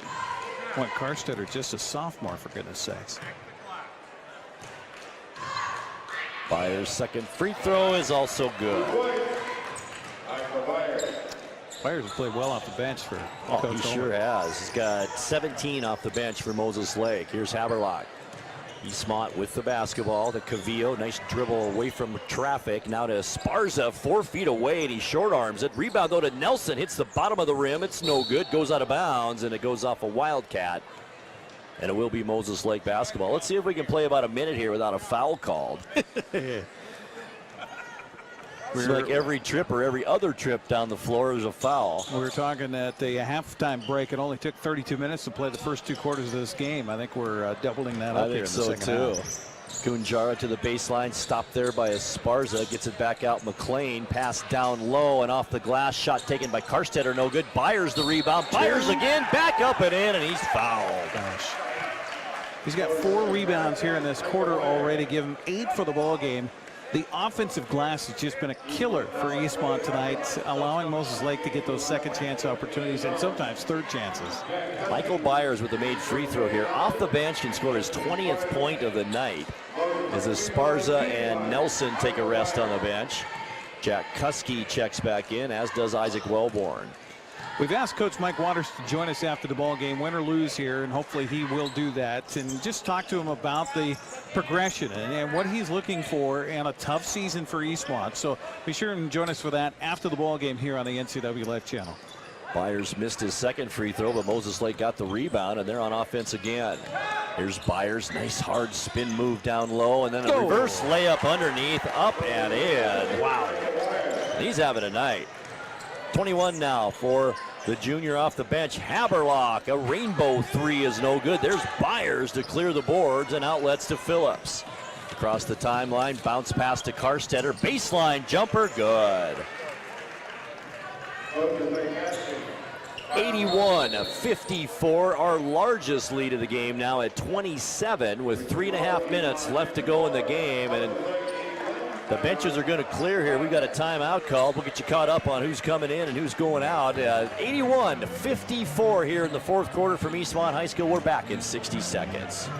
Well, Karstetter just a sophomore, for goodness sakes. Byers' second free throw is also good. Byers has played well off the bench for Coach He sure has. He's got 17 off the bench for Moses Lake. Here's Haberlock. Eastmont with the basketball to Cavillo. Nice dribble away from traffic. Now to Esparza, 4 feet away, and he short arms it. Rebound though to Nelson. Hits the bottom of the rim. It's no good. Goes out of bounds, and it goes off a Wildcat. And it will be Moses Lake basketball. Let's see if we can play about a minute here without a foul called. It's like every trip or every other trip down the floor is a foul. We were talking at the halftime break. It only took 32 minutes to play the first 2 quarters of this game. I think we're doubling that up here in the second half. Kunjara to the baseline, stopped there by Esparza, gets it back out. McLean, pass down low and off the glass, shot taken by Karstetter, no good. Byers the rebound, Byers again, back up and in, and he's fouled. Gosh. He's got 4 rebounds here in this quarter already, give him 8 for the ball game. The offensive glass has just been a killer for Eastmont tonight, allowing Moses Lake to get those second chance opportunities and sometimes third chances. Michael Byers with the made free throw here. Off the bench can score his 20th point of the night as Esparza and Nelson take a rest on the bench. Jack Kuski checks back in, as does Isaac Wellborn. We've asked Coach Mike Waters to join us after the ball game, win or lose here, and hopefully he will do that, and just talk to him about the progression and what he's looking for in a tough season for Eastmont. So be sure and join us for that after the ball game here on the NCW Live channel. Byers missed his second free throw, but Moses Lake got the rebound, and they're on offense again. Here's Byers, nice hard spin move down low, and then a reverse layup underneath, up and in. Wow. He's having a night. 21 now for the junior off the bench. Haberlock, a rainbow 3 is no good. There's Byers to clear the boards, and outlets to Phillips. Across the timeline, bounce pass to Karstetter. Baseline jumper, good. 81-54, our largest lead of the game now at 27 with 3.5 minutes left to go in the game. And the benches are going to clear here. We've got a timeout called. We'll get you caught up on who's coming in and who's going out. 81-54 here in the 4th quarter from Eastmont High School. We're back in 60 seconds.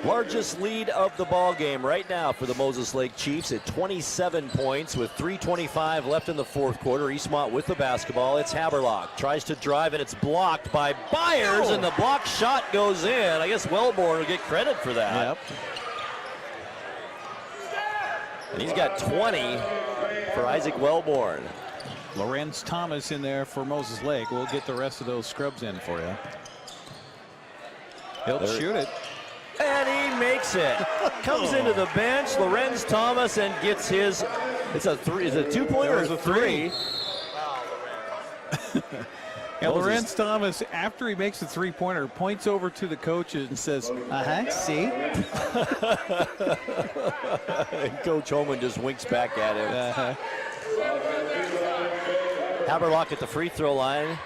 Largest lead of the ball game right now for the Moses Lake Chiefs at 27 points with 3:25 left in the fourth quarter. Eastmont with the basketball. It's Haberlock. Tries to drive, and it's blocked by Byers, and the block shot goes in. I guess Wellborn will get credit for that. Yep. And he's got 20 for Isaac Wellborn. Lorenz Thomas in there for Moses Lake. We'll get the rest of those scrubs in for you. He'll shoot it. And he makes it. Comes into the bench, Lorenz Thomas, and gets his, it's a three, is it a two-pointer or a three? Yeah, Lorenz Thomas, after he makes the three-pointer, points over to the coaches and says, see? And Coach Holman just winks back at him. Haberlock at the free throw line.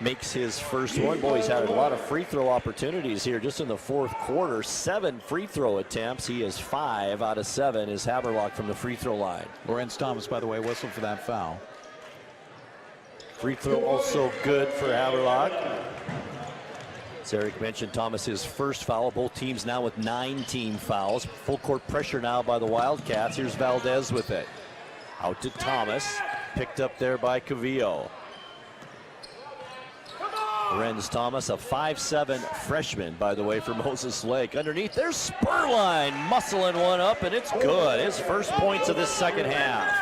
Makes his first one. Boy, he's had a lot of free throw opportunities here just in the fourth quarter. 7 free throw attempts. He is 5 out of 7 is Haberlock from the free throw line. Lorenz Thomas, by the way, whistled for that foul. Free throw also good for Haberlock. As Eric mentioned, Thomas his first foul. Both teams now with 9 team fouls. Full court pressure now by the Wildcats. Here's Valdez with it. Out to Thomas. Picked up there by Cavillo. Lorenz Thomas, a 5'7" freshman, by the way, for Moses Lake. Underneath, there's Spurline muscling one up, and it's good. His first points of this second half.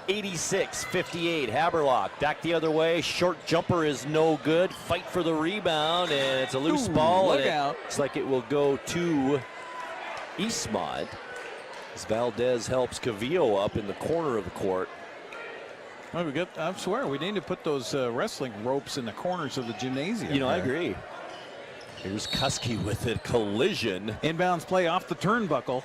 86-58, Haberlock back the other way. Short jumper is no good. Fight for the rebound, and it's a loose ball. Look and out. Looks like it will go to Eastmont as Valdez helps Cavillo up in the corner of the court. Well, I swear, we need to put those wrestling ropes in the corners of the gymnasium. You know, I agree. Here's Kuski with a collision. Inbounds play off the turnbuckle.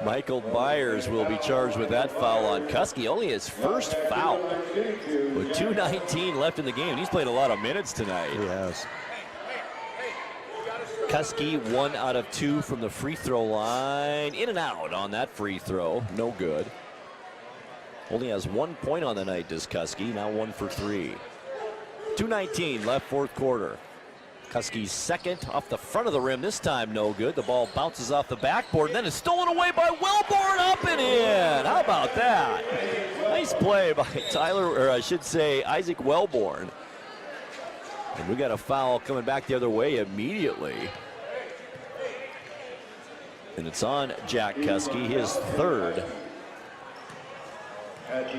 Michael Byers will be charged with that foul on Kuski. Only his first foul with 2:19 left in the game. He's played a lot of minutes tonight. Yes. Kuski 1 out of 2 from the free throw line. In and out on that free throw. No good. Only has 1 point on the night, does Kuski. Now 1 for 3. 2:19 left fourth quarter. Kuski's second off the front of the rim. This time no good. The ball bounces off the backboard and then is stolen away by Wellborn. Up and in. How about that? Nice play by Tyler, or I should say Isaac Wellborn. And we got a foul coming back the other way immediately. And it's on Jack Kuski, his third.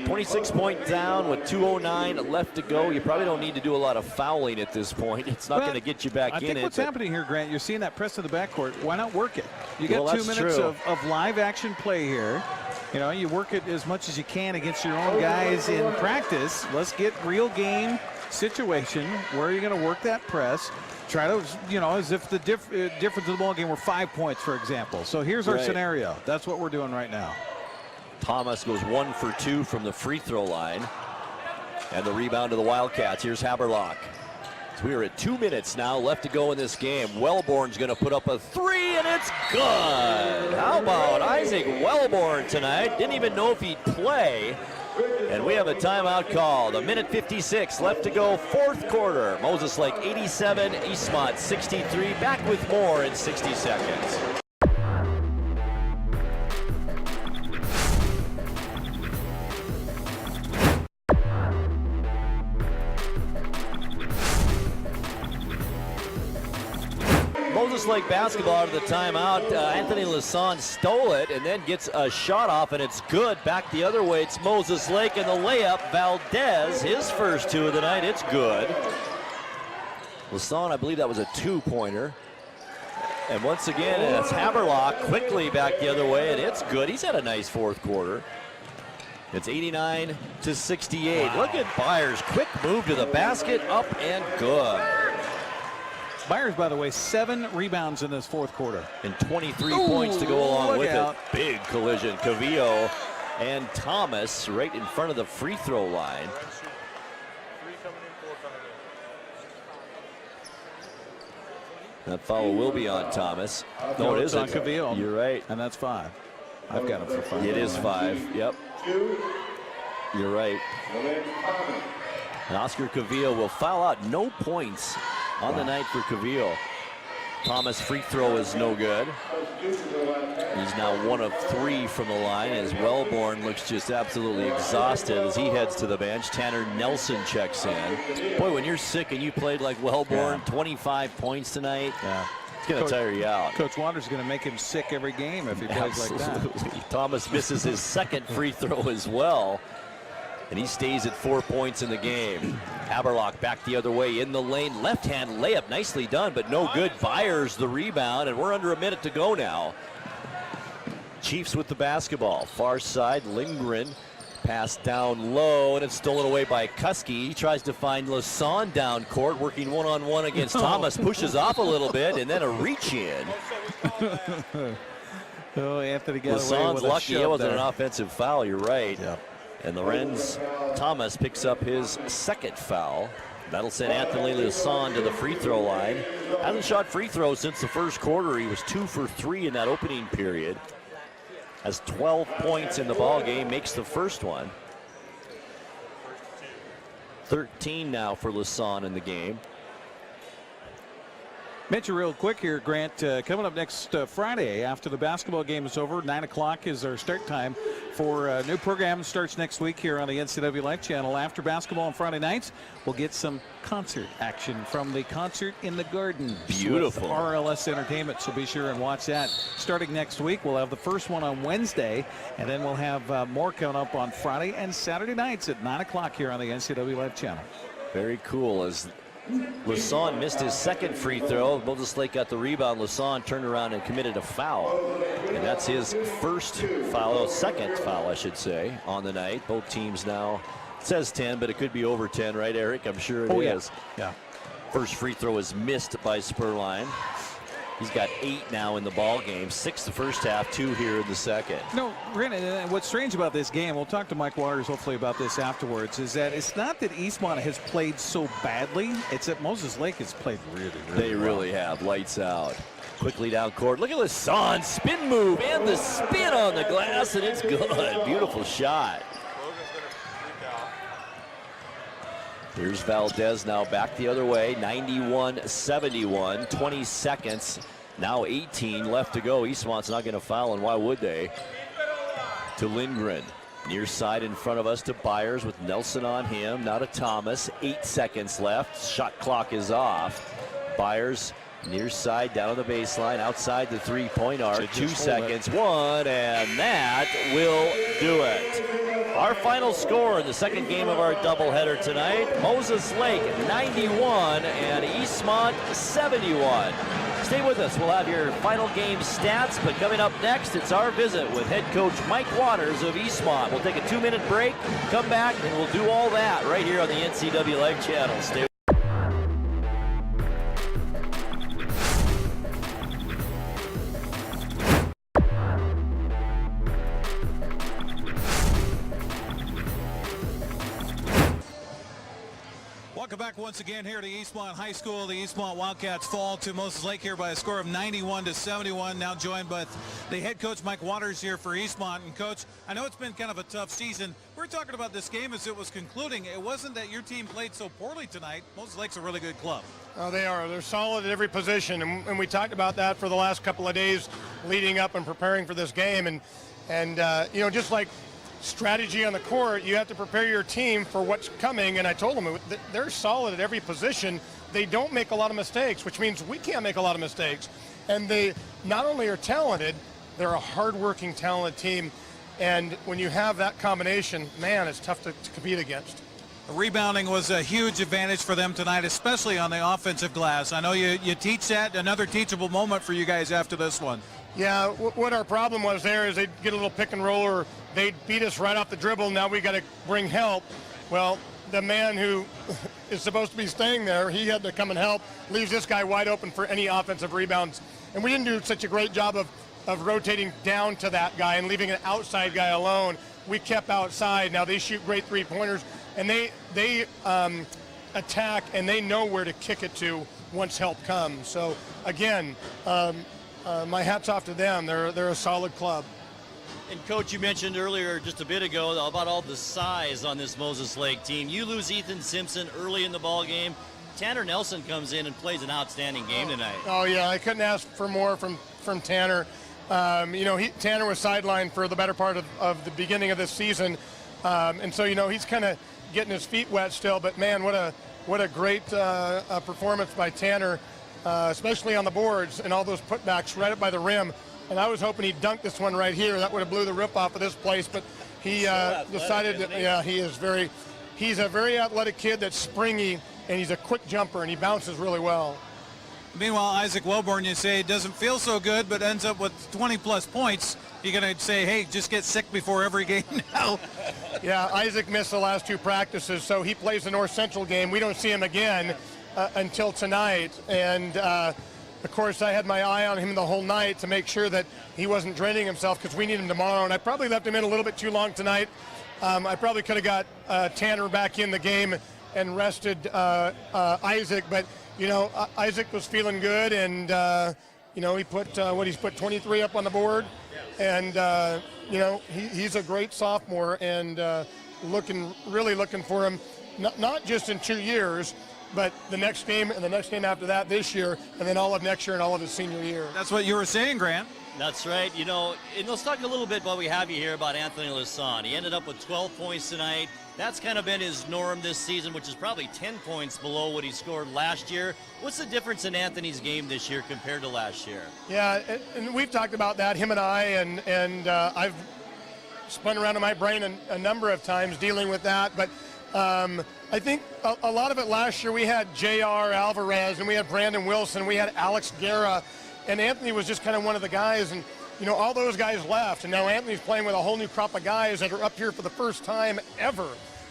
26 point down with 2:09 left to go. You probably don't need to do a lot of fouling at this point. It's not going to get you back in it. I think what's happening here, Grant, you're seeing that press in the backcourt. Why not work it? You got 2 minutes of live action play here. You know, you work it as much as you can against your own guys in practice. Let's get real game situation where you're going to work that press. Try to, you know, as if the difference in the ball game were 5 points, for example. So here's our scenario. That's what we're doing right now. Thomas goes 1 for 2 from the free throw line. And the rebound to the Wildcats. Here's Haberlock. So we are at 2 minutes now left to go in this game. Wellborn's going to put up a 3, and it's good. How about Isaac Wellborn tonight? Didn't even know if he'd play. And we have a timeout called. 1:56 left to go, fourth quarter. Moses Lake 87, Eastmont 63. Back with more in 60 seconds. Moses Lake basketball out of the timeout. Anthony Lasson stole it and then gets a shot off, and it's good. Back the other way, it's Moses Lake, and the layup, Valdez, his first 2 of the night. It's good. Lasson, I believe that was a 2-pointer. And once again, it's Haberlock quickly back the other way, and it's good. He's had a nice fourth quarter. It's 89-68. Wow. Look at Byers. Quick move to the basket, up and good. Byers, by the way, 7 rebounds in this fourth quarter. And 23 points to go along with it. Big collision. Cavillo and Thomas right in front of the free throw line. That foul will be on Thomas. No, it isn't. On Cavillo. You're right. And that's 5. I've got him for 5. It is 5. Yep. You're right. And Oscar Cavillo will foul out. No points on the night for Cavill. Thomas' free throw is no good. He's now 1 of 3 from the line as Wellborn looks just absolutely exhausted as he heads to the bench. Tanner Nelson checks in. Boy, when you're sick and you played like Wellborn, 25 points tonight, it's going to tire you out. Coach Waters is going to make him sick every game if he plays like that. Thomas misses his second free throw as well, and he stays at 4 points in the game. Haberlock back the other way in the lane. Left-hand layup, nicely done, but no good. Byers the rebound, and we're under a minute to go now. Chiefs with the basketball. Far side, Lindgren. Pass down low, and it's stolen away by Kuski. He tries to find Lasan down court, working one-on-one against Thomas. Pushes off a little bit, and then a reach-in. Anthony got Lasan's away with lucky it wasn't there. an offensive foul, you're right. Yep. And Lorenz Thomas picks up his second foul. That'll send Anthony Lasan to the free throw line. Hasn't shot free throws since the first quarter. He was 2 for 3 in that opening period. Has 12 points in the ball game, makes the first one. 13 now for Lasan in the game. Mention real quick here, Grant, coming up next Friday after the basketball game is over, 9 o'clock is our start time for a new program. Starts next week here on the NCW Life Channel. After basketball on Friday nights, we'll get some concert action from the Concert in the Garden. Beautiful. With RLS Entertainment, so be sure and watch that. Starting next week, we'll have the first one on Wednesday, and then we'll have more coming up on Friday and Saturday nights at 9 o'clock here on the NCW Life Channel. Very cool. As Lasan missed his second free throw, Moses Lake got the rebound. Lasan turned around and committed a foul, and that's his first foul, second foul I should say, on the night. Both teams now, it says 10, but it could be over 10, right, Eric? I'm sure it is. Yeah. First free throw is missed by Spurline. He's got 8 now in the ball game. 6 the first half, 2 here in the second. No, Brandon, what's strange about this game, we'll talk to Mike Waters hopefully about this afterwards, is that it's not that Eastmont has played so badly. It's that Moses Lake has played really They really have. Lights out. Quickly down court. Look at Lasan. Spin move and the spin on the glass, and it's good. Beautiful shot. Here's Valdez now back the other way. 91-71. 20 seconds. Now 18 left to go. Eastmont's not going to foul, and why would they? To Lindgren. Near side in front of us to Byers with Nelson on him. Now to Thomas. 8 seconds left. Shot clock is off. Byers near side down on the baseline. Outside the three-point arc. 2 seconds. 1, and that will do it. Our final score in the second game of our doubleheader tonight, Moses Lake 91 and Eastmont 71. Stay with us. We'll have your final game stats, but coming up next, it's our visit with head coach Mike Waters of Eastmont. We'll take a 2-minute break, come back, and we'll do all that right here on the NCW Life Channel. Stay. Welcome back once again here to Eastmont High School. The Eastmont Wildcats fall to Moses Lake here by a score of 91-71. Now joined by the head coach Mike Waters here for Eastmont. And coach, I know it's been kind of a tough season. We're talking about this game as it was concluding. It wasn't that your team played so poorly tonight. Moses Lake's a really good club. Oh, they are. They're solid at every position, and we talked about that for the last couple of days leading up and preparing for this game. And you know, just like strategy on the court, you have to prepare your team for what's coming, and I told them they're solid at every position. They don't make a lot of mistakes, which means we can't make a lot of mistakes. And they not only are talented, they're a hard-working, talented team, and when you have that combination, man, it's tough to compete against. Rebounding was a huge advantage for them tonight, especially on the offensive glass. I know you teach that, another teachable moment for you guys after this one. Yeah, what our problem was there is they'd get a little pick and roll, or they'd beat us right off the dribble. Now we got to bring help. Well, the man who is supposed to be staying there, he had to come and help, leaves this guy wide open for any offensive rebounds. And we didn't do such a great job of rotating down to that guy and leaving an outside guy alone. We kept outside. Now they shoot great three-pointers, and they attack, and they know where to kick it to once help comes. So, again, my hat's off to them. They're a solid club. And Coach, you mentioned earlier just a bit ago about all the size on this Moses Lake team. You lose Ethan Simpson early in the ball game. Tanner Nelson comes in and plays an outstanding game tonight. Oh yeah, I couldn't ask for more from Tanner. Tanner was sidelined for the better part of the beginning of this season, and so he's kind of getting his feet wet still. But man, what a great performance by Tanner, especially on the boards and all those putbacks right up by the rim. And I was hoping he'd dunk this one right here. That would have blew the rip off of this place, but he decided that, yeah, he's a very athletic kid that's springy, and he's a quick jumper, and he bounces really well. Meanwhile, Isaac Welborn, you say, doesn't feel so good, but ends up with 20-plus points. You're going to say, hey, just get sick before every game now. Yeah, Isaac missed the last 2 practices, so he plays the North Central game. We don't see him again until tonight, and of course, I had my eye on him the whole night to make sure that he wasn't draining himself because we need him tomorrow. And I probably left him in a little bit too long tonight. I probably could have got Tanner back in the game and rested Isaac. But, Isaac was feeling good. And, he put, he's put 23 up on the board. And, he's a great sophomore and really looking for him, not just in 2 years, but the next game and the next game after that this year, and then all of next year and all of his senior year. That's what you were saying, Grant. That's right. And let's talk a little bit while we have you here about Anthony Lassonde. He ended up with 12 points tonight. That's kind of been his norm this season, which is probably 10 points below what he scored last year. What's the difference in Anthony's game this year compared to last year? Yeah, and we've talked about that, him and I, and I've spun around in my brain a number of times dealing with that, but I think a lot of it last year, we had J.R. Alvarez, and we had Brandon Wilson, we had Alex Guerra, and Anthony was just kind of one of the guys, and, all those guys left, and now Anthony's playing with a whole new crop of guys that are up here for the first time ever,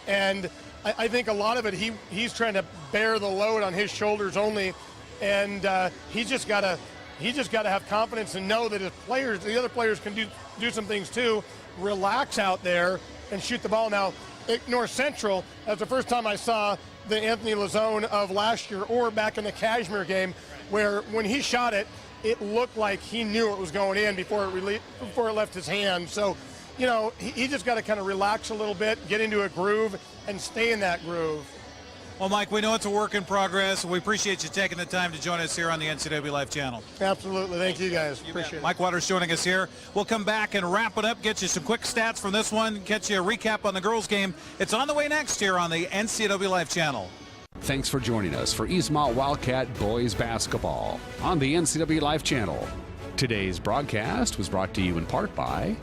and I think a lot of it, he's trying to bear the load on his shoulders only, and he's just got to have confidence and know that the other players can do some things too, relax out there and shoot the ball. Now, at North Central, that's the first time I saw the Anthony Lassonde of last year or back in the Kashmir game, where when he shot it, it looked like he knew it was going in before it left his hand. So, he just got to kind of relax a little bit, get into a groove, and stay in that groove. Well, Mike, we know it's a work in progress. We appreciate you taking the time to join us here on the NCAA Live channel. Absolutely. Thank you, guys. Appreciate it. Mike Waters joining us here. We'll come back and wrap it up, get you some quick stats from this one, get you a recap on the girls' game. It's on the way next here on the NCAA Live channel. Thanks for joining us for Eastmont Wildcat boys basketball on the NCAA Live channel. Today's broadcast was brought to you in part by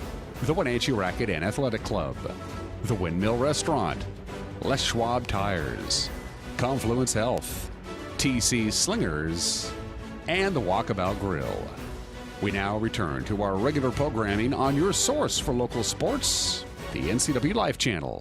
the Wenatchee Racquet and Athletic Club, the Windmill Restaurant, Les Schwab Tires, Confluence Health, TC Slingers, and the Walkabout Grill. We now return to our regular programming on your source for local sports, the NCAA Live channel.